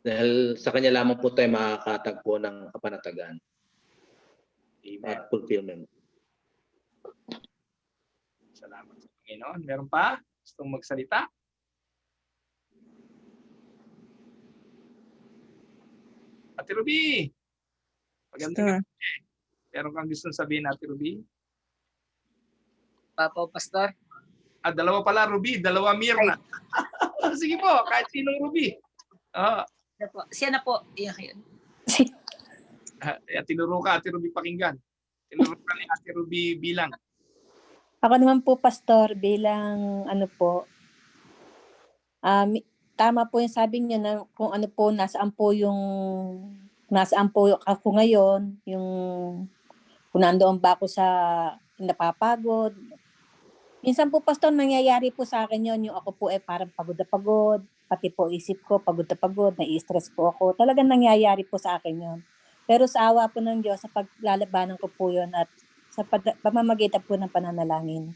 Dahil sa Kanya lamang po tayo makakatagpo ng kapanatagan at fulfillment. Salamat sa Panginoon. Meron pa? Gustong magsalita? Ate Ruby! Magandang gabi. Meron kang gustong sabihin, Ate Ruby? Papo, Pastor. Dalawa pala, Ruby. Dalawa Mirna. Sige po, kahit sinong Ruby. Siya na po. Yun. Tinuro ka, Ate Ruby pakinggan. Tinuro ka ni Ate Ruby bilang. Ako naman po, Pastor, bilang ano po, tama po yung sabi niyo na kung ano po, nasaan po ako ngayon, yung kung nandoon ba ako sa napapagod. Minsan po, Pastor, nangyayari po sa akin yon, yung ako po ay parang pagod na pagod, pati po isip ko, pagod na pagod, nai-stress po ako. Talagang nangyayari po sa akin yon. Pero sa awa po ng Diyos, sa paglalabanan ko po yon at sa pamamagitan po ng pananalangin.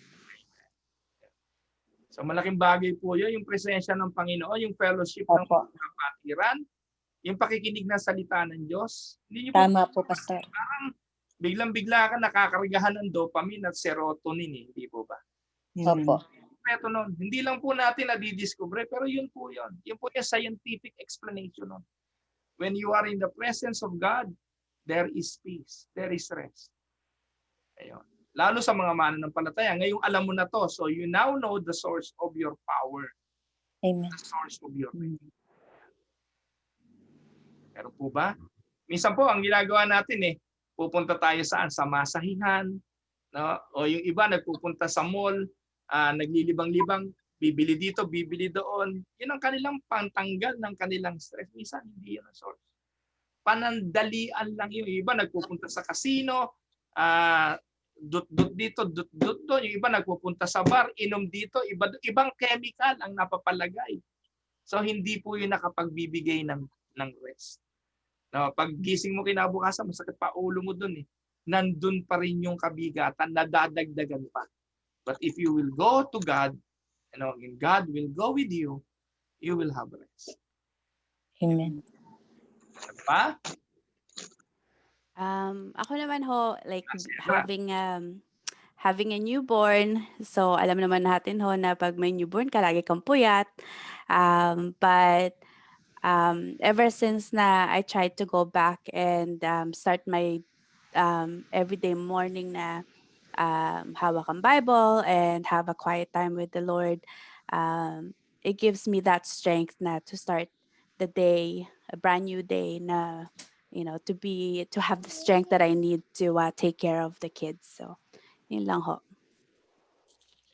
So malaking bagay po yun, yung presensya ng Panginoon, yung fellowship ng kapatiran, yung pakikinig ng salita ng Diyos. Hindi niyo Tama po, Pastor. Parang biglang-bigla ka nakakargahan ng dopamine at serotonin, hindi po ba? Opo. Ito nun, hindi lang po natin nadidiscover, pero yun po yun. Yun po yung scientific explanation nun. When you are in the presence of God, there is peace, there is rest. Ayun. Lalo sa mga mananampalataya. Ngayong alam mo na to. So you now know the source of your power. Amen. The source of your faith. Pero po ba? Minsan po, ang ginagawa natin pupunta tayo saan? Sa masahihan. No? O yung iba, nagpupunta sa mall, naglilibang-libang, bibili dito, bibili doon. Yun ang kanilang pantanggal ng kanilang stress. Minsan, hindi yun ang source. Panandalian lang yun. Yung iba, nagpupunta sa casino, dut-dut dito, dut-dut doon. Yung iba nagpupunta sa bar, inom dito, ibang chemical ang napapalagay. So hindi po yun nakapagbibigay ng rest. No, pag gising mo kinabukasan, masakit pa ulo mo doon Nandun pa rin yung kabigatan, nadadagdagan pa. But if you will go to God, and God will go with you, you will have rest. Amen. Pa? Ako naman ho, like having a newborn, so alam naman natin ho na pag may newborn ka, lagi kang puyat. But ever since na I tried to go back and start my everyday morning na hawak ang Bible and have a quiet time with the Lord, it gives me that strength na to start the day, a brand new day na to have the strength that I need to take care of the kids. So, yun lang ho.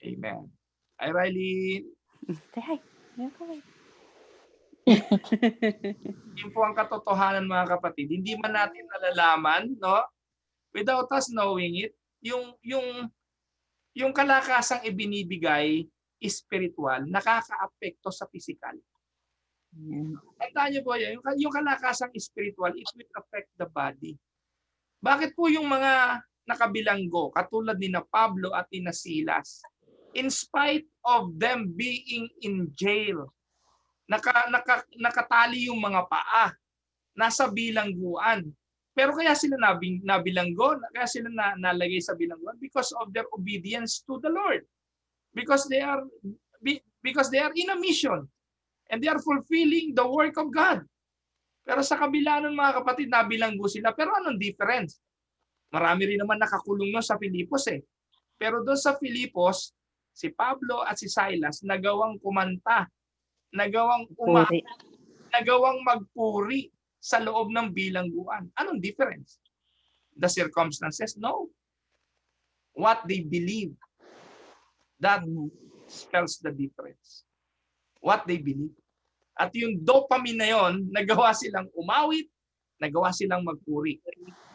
Amen. Hi, Riley. Say hi. Yun po ang katotohanan, mga kapatid. Hindi man natin nalalaman, no? Without us knowing it, yung kalakasang ibinibigay spiritual, nakaka-apekto sa physical. Tandaan niyo po yan, yung kalakasang spiritual, it will affect the body. Bakit po yung mga nakabilanggo, katulad ni na Pablo at ni na Silas, in spite of them being in jail, nakatali yung mga paa, nasa bilangguan. Pero kaya sila nabilanggo, kaya sila nalagay sa bilangguan because of their obedience to the Lord. Because they are in a mission and they are fulfilling the work of God. Pero sa kabila nun, mga kapatid, nabilanggo sila. Pero anong difference? Marami rin naman nakakulong nun sa Filipos eh. Pero doon sa Filipos, si Pablo at si Silas nagawang kumanta, nagawang nagawang magpuri sa loob ng bilangguan. Anong difference? The circumstances? No. What they believe. That spells the difference. What they believe. At yung dopamine na yon, nagawa silang umawit, nagawa silang magpuri.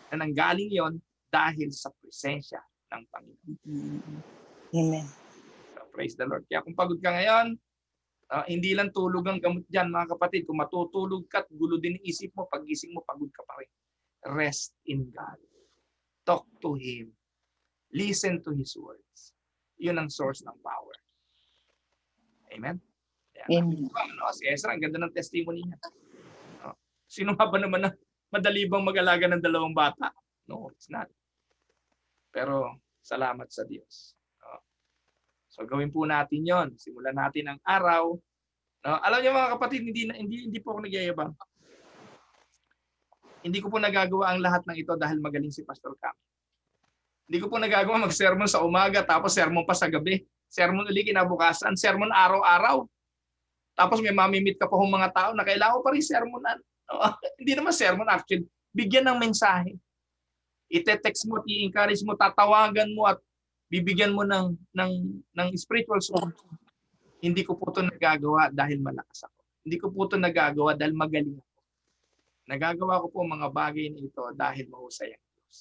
Na nanggaling yon dahil sa presensya ng Panginoon. Amen. So, praise the Lord. Kaya kung pagod ka ngayon, hindi lang tulog ang gamot dyan, mga kapatid. Kung matutulog ka at gulo din ang isip mo, pag-gising mo, pagod ka pa rin. Rest in God. Talk to Him. Listen to His words. Yun ang source ng power. Amen? Amen. Si Ezra, ang ganda ng testimony niya. Sino nga ba naman na madali bang mag-alaga ng 2 bata? No, it's not. Pero salamat sa Diyos. So gawin po natin yon. Simulan natin ang araw. Alam niyo mga kapatid, hindi po ako nagyayabang. Hindi ko po nagagawa ang lahat ng ito dahil magaling si Pastor Cam. Hindi ko po nagagawa mag-sermon sa umaga tapos sermon pa sa gabi. Sermon uli kinabukasan, sermon araw-araw. Tapos may mamimit ka pa ng mga tao na kailangan pa rin sermonan. Hindi naman sermon actually. Bigyan ng mensahe. Ite-text mo, i-encourage mo, tatawagan mo at bibigyan mo ng spiritual support. Hindi ko po ito nagagawa dahil malakas ako. Hindi ko po ito nagagawa dahil magaling ako. Nagagawa ko po mga bagay na ito dahil mahusay ang Diyos.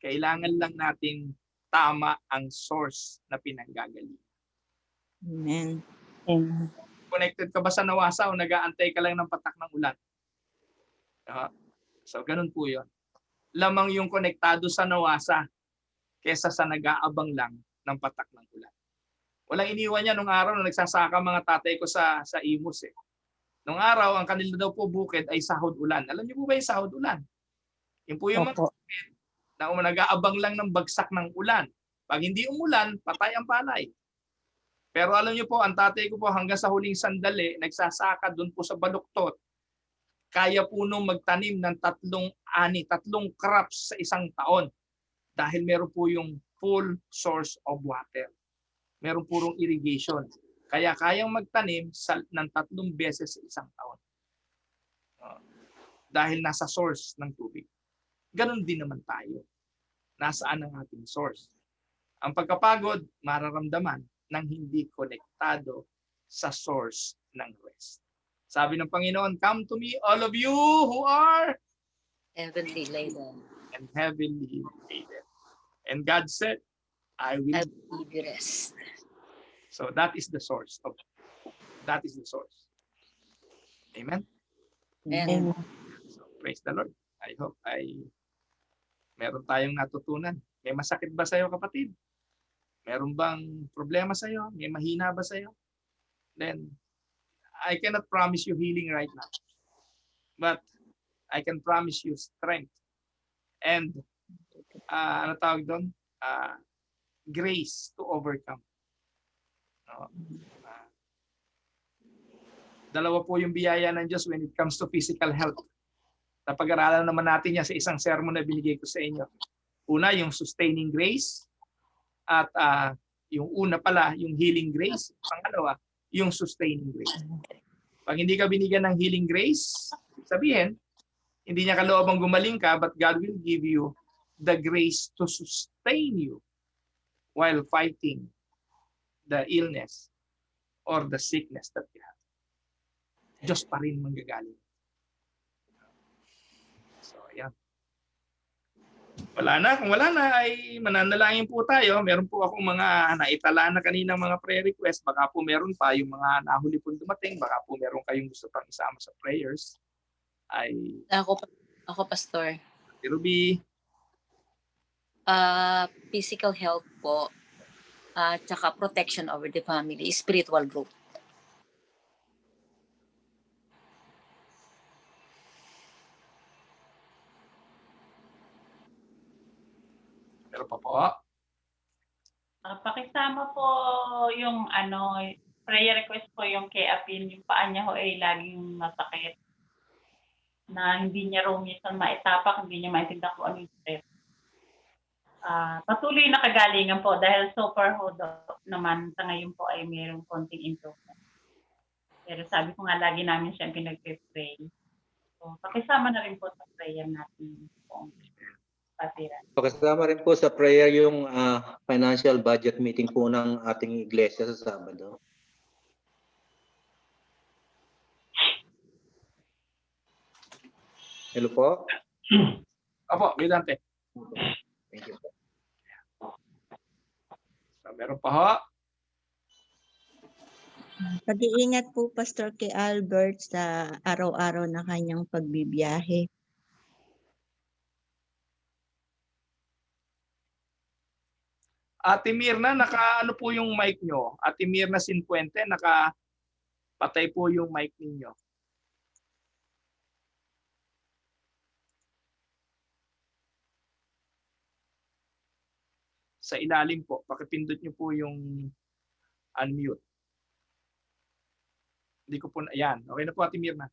Kailangan lang nating tama ang source na pinanggagalingan. Amen. Amen. Connected ka ba sa nawasa o nag-aantay ka lang ng patak ng ulan? So, ganun po yun. Lamang yung konektado sa nawasa kesa sa nag-aabang lang ng patak ng ulan. Walang iniwan niya nung araw na nagsasaka mga tatay ko sa Imus eh. Nung araw, ang kanila daw po bukid ay sahod ulan. Alam niyo po ba yung sahod ulan? Yun po yung mga bukid na nag-aabang lang ng bagsak ng ulan. Pag hindi umulan, patay ang palay. Pero alam niyo po, ang tatay ko po hanggang sa huling sandali, nagsasaka doon po sa baluktot. Kaya po nung magtanim ng 3 crops sa isang taon. Dahil meron po yung full source of water. Meron purong irrigation. Kaya kayang magtanim ng 3 beses sa isang taon. Dahil nasa source ng tubig. Ganon din naman tayo. Nasaan ang ating source? Ang pagkapagod, mararamdaman nang hindi konektado sa source ng rest. Sabi ng Panginoon, "Come to me, all of you who are heavily laden. And heavily laden." And God said, I will give you rest. So that is the source of that is the source. Amen. Amen. So praise the Lord. I hope meron tayong natutunan. May masakit ba sa iyo, kapatid? Meron bang problema sa iyo? May mahina ba sa iyo? Then I cannot promise you healing right now. But I can promise you strength and ano tawag doon? Grace to overcome. Dalawa po yung biyaya ng Diyos when it comes to physical health. Napag-aralan naman natin yan sa isang sermon na binigay ko sa inyo. Una, yung sustaining grace. At yung una pala, yung healing grace. Pangalawa, yung sustaining grace. Pag hindi ka binigyan ng healing grace, sabihin, hindi niya kaloobang gumaling ka, but God will give you the grace to sustain you while fighting the illness or the sickness that you have. Diyos pa rin manggagaling. So, yan. Wala na. Kung wala na ay mananalangin po tayo. Meron po akong mga naitala na kaninang mga prayer request. Baka po meron pa yung mga nahuli po dumating. Baka po meron kayong gusto pang isama sa prayers. Ay Ako, Pastor. Si Ruby. Physical health po. Tsaka protection over the family. Spiritual growth. Meron pa po. Pakisama po yung prayer request po yung kay Apin, yung paa niya ho ay laging masakit. Na hindi niya raw minsan maitapak, hindi niya maintindihan kung ano yung stress. Patuloy na kagalingan po dahil so far ho naman sa ngayon po ay mayroong konting improvement. Pero sabi ko nga lagi namin siya pinag-pray. So, pakisama na rin po sa prayer natin po. Pakasama rin po sa prayer yung financial budget meeting po ng ating iglesia sa Sabado. Hello po. Opo, Vidante. Thank you. So, meron pa ho. Pag-iingat po, Pastor, kay Albert sa araw-araw na kanyang pagbibiyahe. Ate Mirna, naka-ano po yung mic nyo? Ate Mirna Sinpuente, naka-patay po yung mic ninyo. Sa ilalim po, pakipindot nyo po yung unmute. Hindi ko po, ayan. Okay na po, Ate Mirna.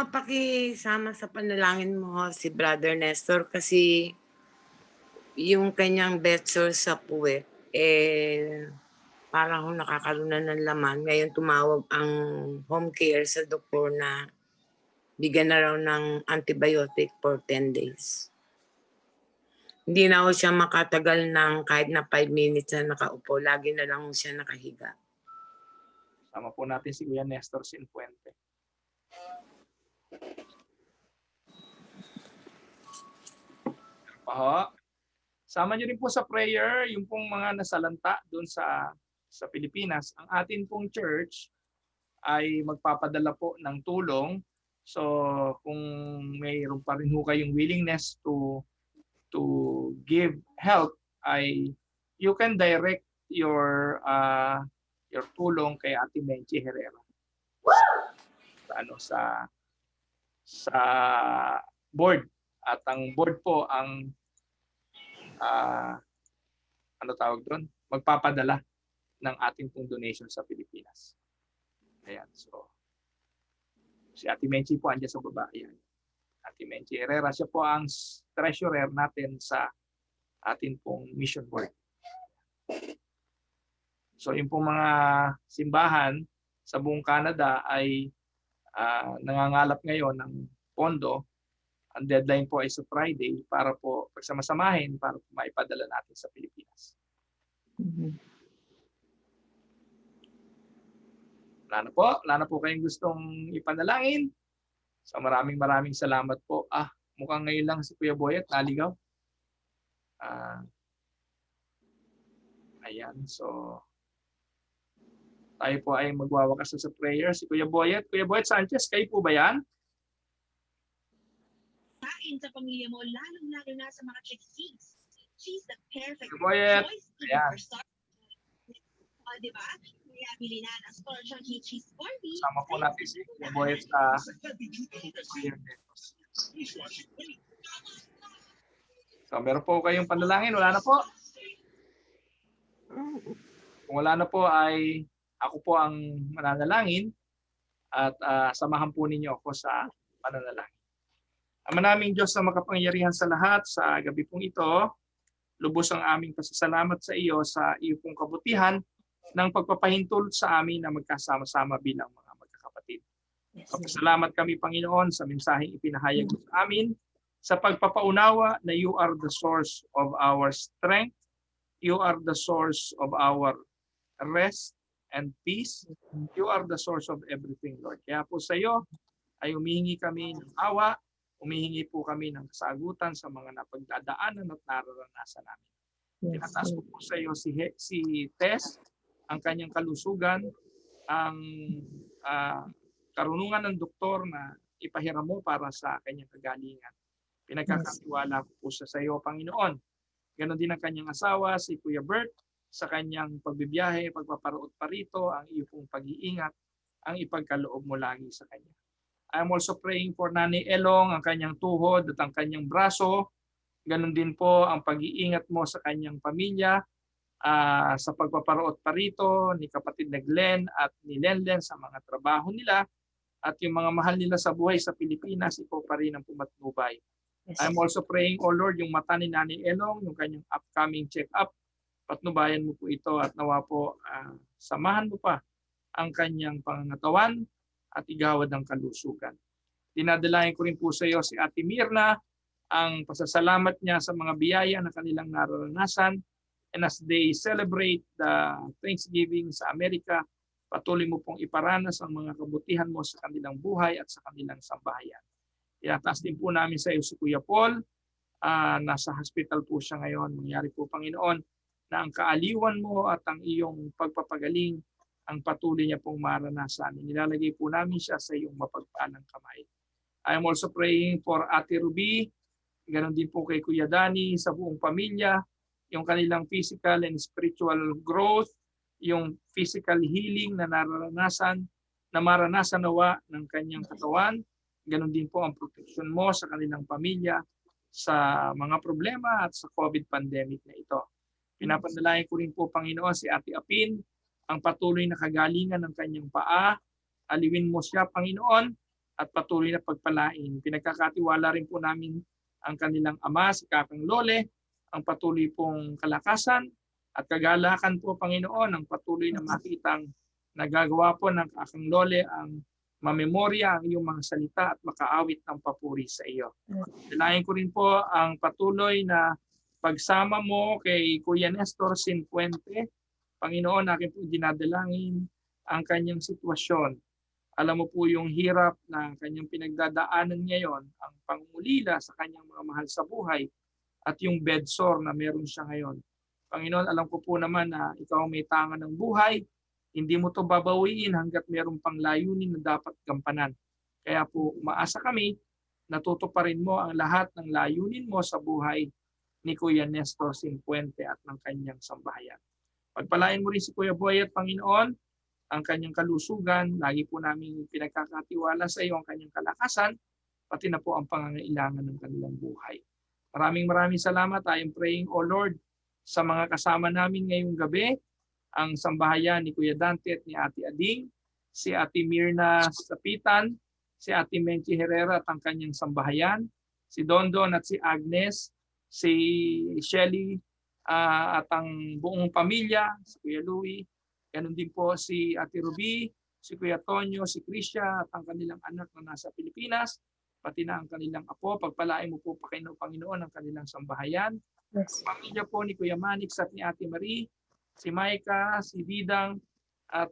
Pakisama sa panalangin mo si Brother Nestor kasi yung kanyang bed sore sa puwet, parang nakakalunan ng laman. Ngayon tumawag ang home care sa doktor na bigyan na raw ng antibiotic for 10 days. Hindi na ako siya makatagal ng kahit na 5 minutes na nakaupo. Lagi na lang siya nakahiga. Sama po natin si Kuya Nestor Sinpuente. Sama niyo rin po sa prayer yung pong mga nasalanta doon sa Pilipinas. Ang atin pong church ay magpapadala po ng tulong. So kung mayroon pa rin ho kayong willingness to give help, ay you can direct your tulong kay Ate Menchi Herrera. Sa board, at ang board po ang magpapadala ng ating pong donation sa Pilipinas. Ayan, so si Ate Menchi po andyan sa baba. Ayan. Ate Menchi Herrera, siya po ang treasurer natin sa ating pong mission board. So yung pong mga simbahan sa buong Canada ay nangangalap ngayon ng pondo. Ang deadline po ay sa Friday para po pagsamasamahin para po maipadala natin sa Pilipinas. Wala na po kayong gustong ipanalangin. So maraming salamat po. Mukhang ngayon lang si Kuya Boyet naligaw. Ayan, so tayo po ay magwawakas sa prayer. Si Kuya Boyet Sanchez, kayo po ba yan? Sa pamilya mo, lalong-lalo na sa mga chickpeas. She's the perfect Boyet. choice. Ayan. Diba? Kaya bili na ng store chunky cheese for me. Sama po natin si Kuya Boyet sa So, meron po kayong panalangin? Wala na po? Kung wala na po ay ako po ang mananalangin at samahan po ninyo ako sa pananalangin. Ama naming Diyos na makapangyarihan sa lahat, sa gabi pong ito, lubos ang aming pasasalamat sa iyo sa iyo pong kabutihan ng pagpapahintulot sa amin na magkasama-sama bilang mga magkakapatid. Salamat kami, Panginoon, sa mensaheng ipinahayag mo sa amin, sa pagpapaunawa na you are the source of our strength, you are the source of our rest and peace, you are the source of everything, Lord. Kaya po sa iyo ay humihingi kami ng awa, Humihingi po kami ng kasagutan sa mga napagdadaanan at nararanasan namin. Tinataas ko po sa iyo si Tess, ang kanyang kalusugan, ang karunungan ng doktor na ipahiram mo para sa kanyang kagalingan. Pinagkakatiwala ko po sa iyo, Panginoon. Ganon din ang kanyang asawa, si Kuya Bert, sa kanyang pagbibiyahe, pagpaparoot pa rito, ang iyo pong pag-iingat, ang ipagkaloob mo lagi sa kanya. I'm also praying for Nanay Elong, ang kanyang tuhod at ang kanyang braso. Ganon din po ang pag-iingat mo sa kanyang pamilya, sa pagpaparoot pa rito ni kapatid na Glenn at ni Lenlen sa mga trabaho nila at yung mga mahal nila sa buhay sa Pilipinas, ikaw pa rin ang pumatnubay. Yes. I'm also praying, O Lord, yung mata ni Nanay Elong, yung kanyang upcoming check-up, patnubayan mo po ito at nawa po samahan mo pa ang kanyang pangangatawan at igawad ang kalusugan. Dinadalayan ko rin po sa iyo si Ate Mirna, ang pasasalamat niya sa mga biyaya na kanilang nararanasan, and as they celebrate the Thanksgiving sa Amerika, patuloy mo pong iparanas ang mga kabutihan mo sa kanilang buhay at sa kanilang sambahayan. Tinataas din po namin sa iyo si Kuya Paul, nasa hospital po siya ngayon. Mangyari po, Panginoon, na ang kaaliwan mo at ang iyong pagpapagaling ang patuloy niya pong maranasan. Nilalagay po namin siya sa iyong mapagpalang kamay. I am also praying for Ate Ruby, ganon din po kay Kuya Danny, sa buong pamilya, yung kanilang physical and spiritual growth, yung physical healing na maranasan nawa ng kanyang katawan. Ganon din po ang protection mo sa kanilang pamilya sa mga problema at sa COVID pandemic na ito. Pinapandalayan ko rin po, Panginoon, si Ate Apin, ang patuloy na kagalingan ng kanyang paa. Aliwin mo siya, Panginoon, at patuloy na pagpalain. Pinagkakatiwala rin po namin ang kanilang ama, si Kakang Lole, ang patuloy pong kalakasan at kagalakan po, Panginoon, ang patuloy na makitang nagagawa po ng Kakang Lole ang mamemorya ang iyong mga salita at makaawit ng papuri sa iyo. Dalayan ko rin po ang patuloy na pagsama mo kay Kuya Nestor Sinpuente. Panginoon, akin po dinadalangin ang kanyang sitwasyon. Alam mo po yung hirap na kanyang pinagdadaanan ngayon, ang pangungulila sa kanyang mga mahal sa buhay at yung bedsore na meron siya ngayon. Panginoon, alam ko po naman na ikaw may tangan ng buhay. Hindi mo to babawiin hanggat meron pang layunin na dapat gampanan. Kaya po umaasa kami na tutuparin mo ang lahat ng layunin mo sa buhay ni Kuya Nestor Sinpuente at ng kanyang sambahayan. Pagpalain mo rin si Kuya Boy at Panginoon, ang kanyang kalusugan. Lagi po namin pinagkakatiwala sa iyo ang kanyang kalakasan, pati na po ang pangangailangan ng kanilang buhay. Maraming salamat. I am praying, O Lord, sa mga kasama namin ngayong gabi, ang sambahayan ni Kuya Dante at ni Ate Ading, si Ate Mirna Sapitan, si Ate Menchi Herrera at ang kanyang sambahayan, si Dondon at si Agnes, si Shelly, at ang buong pamilya, si Kuya Louie, ganun din po si Ate Ruby, si Kuya Tonyo, si Krisha at ang kanilang anak na nasa Pilipinas, pati na ang kanilang apo. Pagpalain mo po, Panginoon, ang kanilang sambahayan. Yes. Pamilya po ni Kuya Manix at ni Ate Marie, si Maika, si Didang, at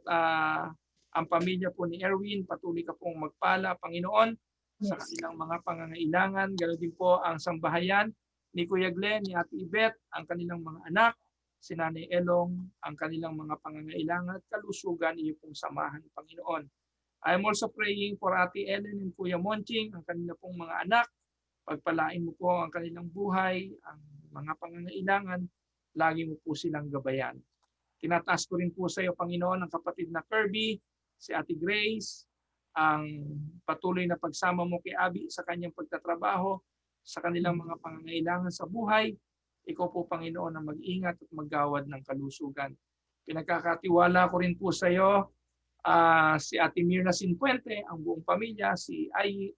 ang pamilya po ni Erwin, patuloy ka pong magpala, Panginoon, sa kanilang mga pangangailangan. Ganoon din po ang sambahayan ni Kuya Glenn, ni Ate Ibet, ang kanilang mga anak, si Nanay Elong, ang kanilang mga pangangailangan at kalusugan, iyo pong samahan, Panginoon. I am also praying for Ate Ellen and Kuya Monching, ang kanilang pong mga anak. Pagpalain mo po ang kanilang buhay, ang mga pangangailangan, lagi mo po silang gabayan. Tinataas ko rin po sa iyo, Panginoon, ang kapatid na Kirby, si Ate Grace, ang patuloy na pagsama mo kay Abby sa kanyang pagtatrabaho, sa kanilang mga pangangailangan sa buhay. Ikaw po, Panginoon, ang mag-ingat at maggawad ng kalusugan. Pinagkakatiwala ko rin po sa iyo si Ate Mirna Sinpuente, ang buong pamilya, si Ai,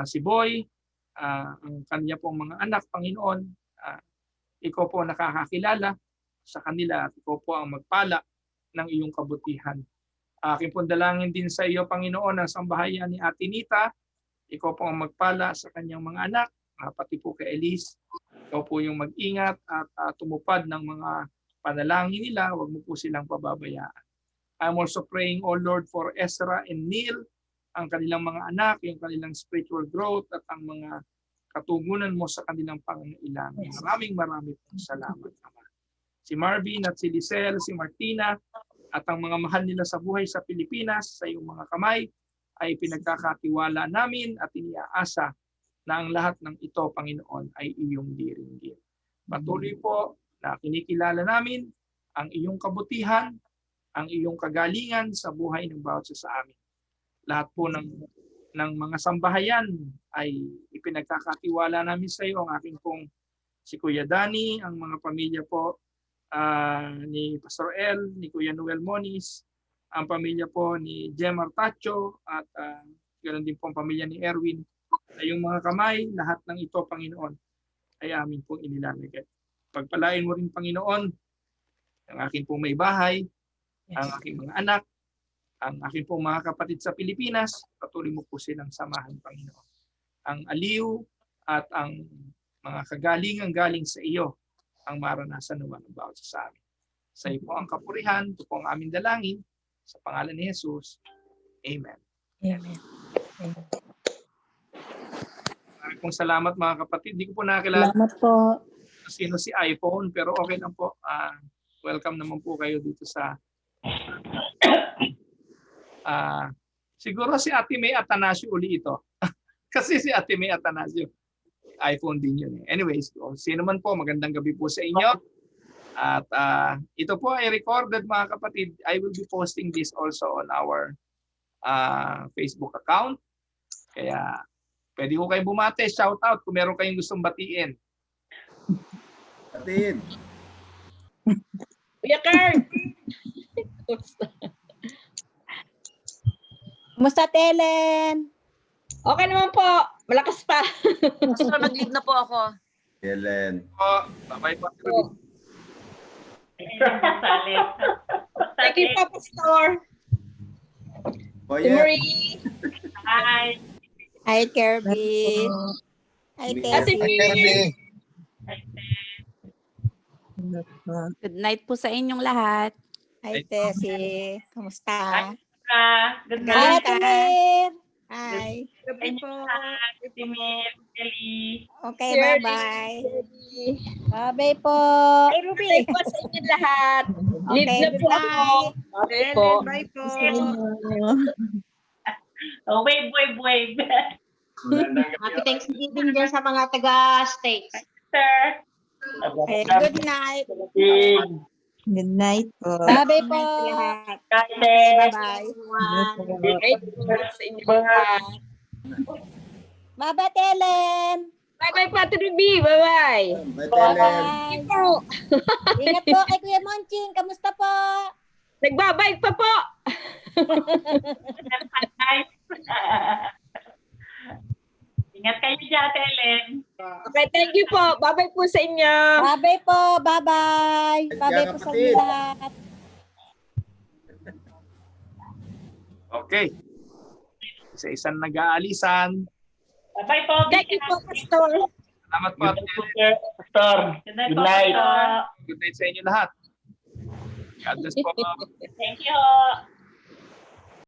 si Boy, ang kanya pong mga anak, Panginoon. Ikaw po nakakakilala sa kanila at ikaw po ang magpala ng iyong kabutihan. Aking pong dalangin din sa iyo, Panginoon, ang sambahayan ni Ate Nita. Ikaw po ang magpala sa kanyang mga anak, pati po kay Elise. Ikaw po yung mag-ingat at tumupad ng mga panalangin nila. Huwag mo po silang pababayaan. I'm also praying, O Lord, for Ezra and Neil, ang kanilang mga anak, yung kanilang spiritual growth at ang mga katugunan mo sa kanilang pangangailangan. Maraming pong salamat, Ama. Si Marvin at si Lisel, si Martina, at ang mga mahal nila sa buhay sa Pilipinas, sa iyong mga kamay, ay pinagkakatiwala namin at iniaasa na ang lahat ng ito, Panginoon, ay iyong diringgin. Patuloy po na kinikilala namin ang iyong kabutihan, ang iyong kagalingan sa buhay ng bawat isa sa amin. Lahat po ng mga sambahayan ay ipinagkakatiwala namin sa iyo. Ang aking pong si Kuya Danny, ang mga pamilya po ni Pastor El, ni Kuya Noel Moniz, ang pamilya po ni Jem Artacho, at ganoon din po ang pamilya ni Erwin. Ay yung mga kamay, lahat ng ito, Panginoon, ay amin pong inilalagay. Pagpalain mo rin, Panginoon, ang aking pong may bahay, ang aking mga anak, ang aking pong mga kapatid sa Pilipinas, patuloy mo po silang samahan, Panginoon. Ang aliw at ang mga kagalingan galing sa iyo ang maranasan naman ng bawat sa amin. Sa iyo po ang kapurihan, ito po ang aming dalangin, sa pangalan ni Jesus. Amen. Amen. Maraming pong salamat, mga kapatid. Hindi ko po nakakilala Salamat po. sino si iPhone, pero okay lang po. Welcome naman po kayo dito sa siguro si Ate May Atanasio uli ito. Kasi si Ate May Atanasio, iPhone din yun. Anyways, sino man po, magandang gabi po sa inyo. At ito po ay recorded, mga kapatid. I will be posting this also on our Facebook account. Kaya pwede ko kayong bumate, shout out kung meron kayong gustong batiin. Batiin. Kuya Kurt! Kumusta, Telen? Okay naman po. Malakas pa. Pastor, mag-leave na po ako. Helen. Bye-bye po. Thank you po, Pastor. Marie. Hi. Hi, Kirby. Hi, Tessie. Good night po sa inyong lahat. Hi, Tessie. Kamusta? Good Hi, night. Timir. Hi. Gabi po. Timir, Kelly. Okay, bye-bye. Bye-bye po. Hey, Ruby. Po sa inyong lahat. Leave Okay, na good po ako. night. Bye po. Oh, wave. Happy Thanksgiving dyan sa mga taga-States. Sir. Okay, good night. Good night po. Bye-bye po. Bye-bye. Bye-bye, Telen. Bye-bye, Pati Ruby. Bye-bye. Bye-bye. Ingat po kay Kuya Monching. Kamusta po? Nagbabike pa po. Ingat kayo dyan, Ellen. Okay, thank you po. Bye-bye po sa inyo. Bye-bye po. Bye-bye. Bye-bye po sa inyo lahat. Okay. Isa-isang nag-aalisan. Bye-bye po. Thank you po, Pastor. Salamat po. Pastor. Good night po, Pastor. Good night sa inyo lahat. God bless po. Thank you.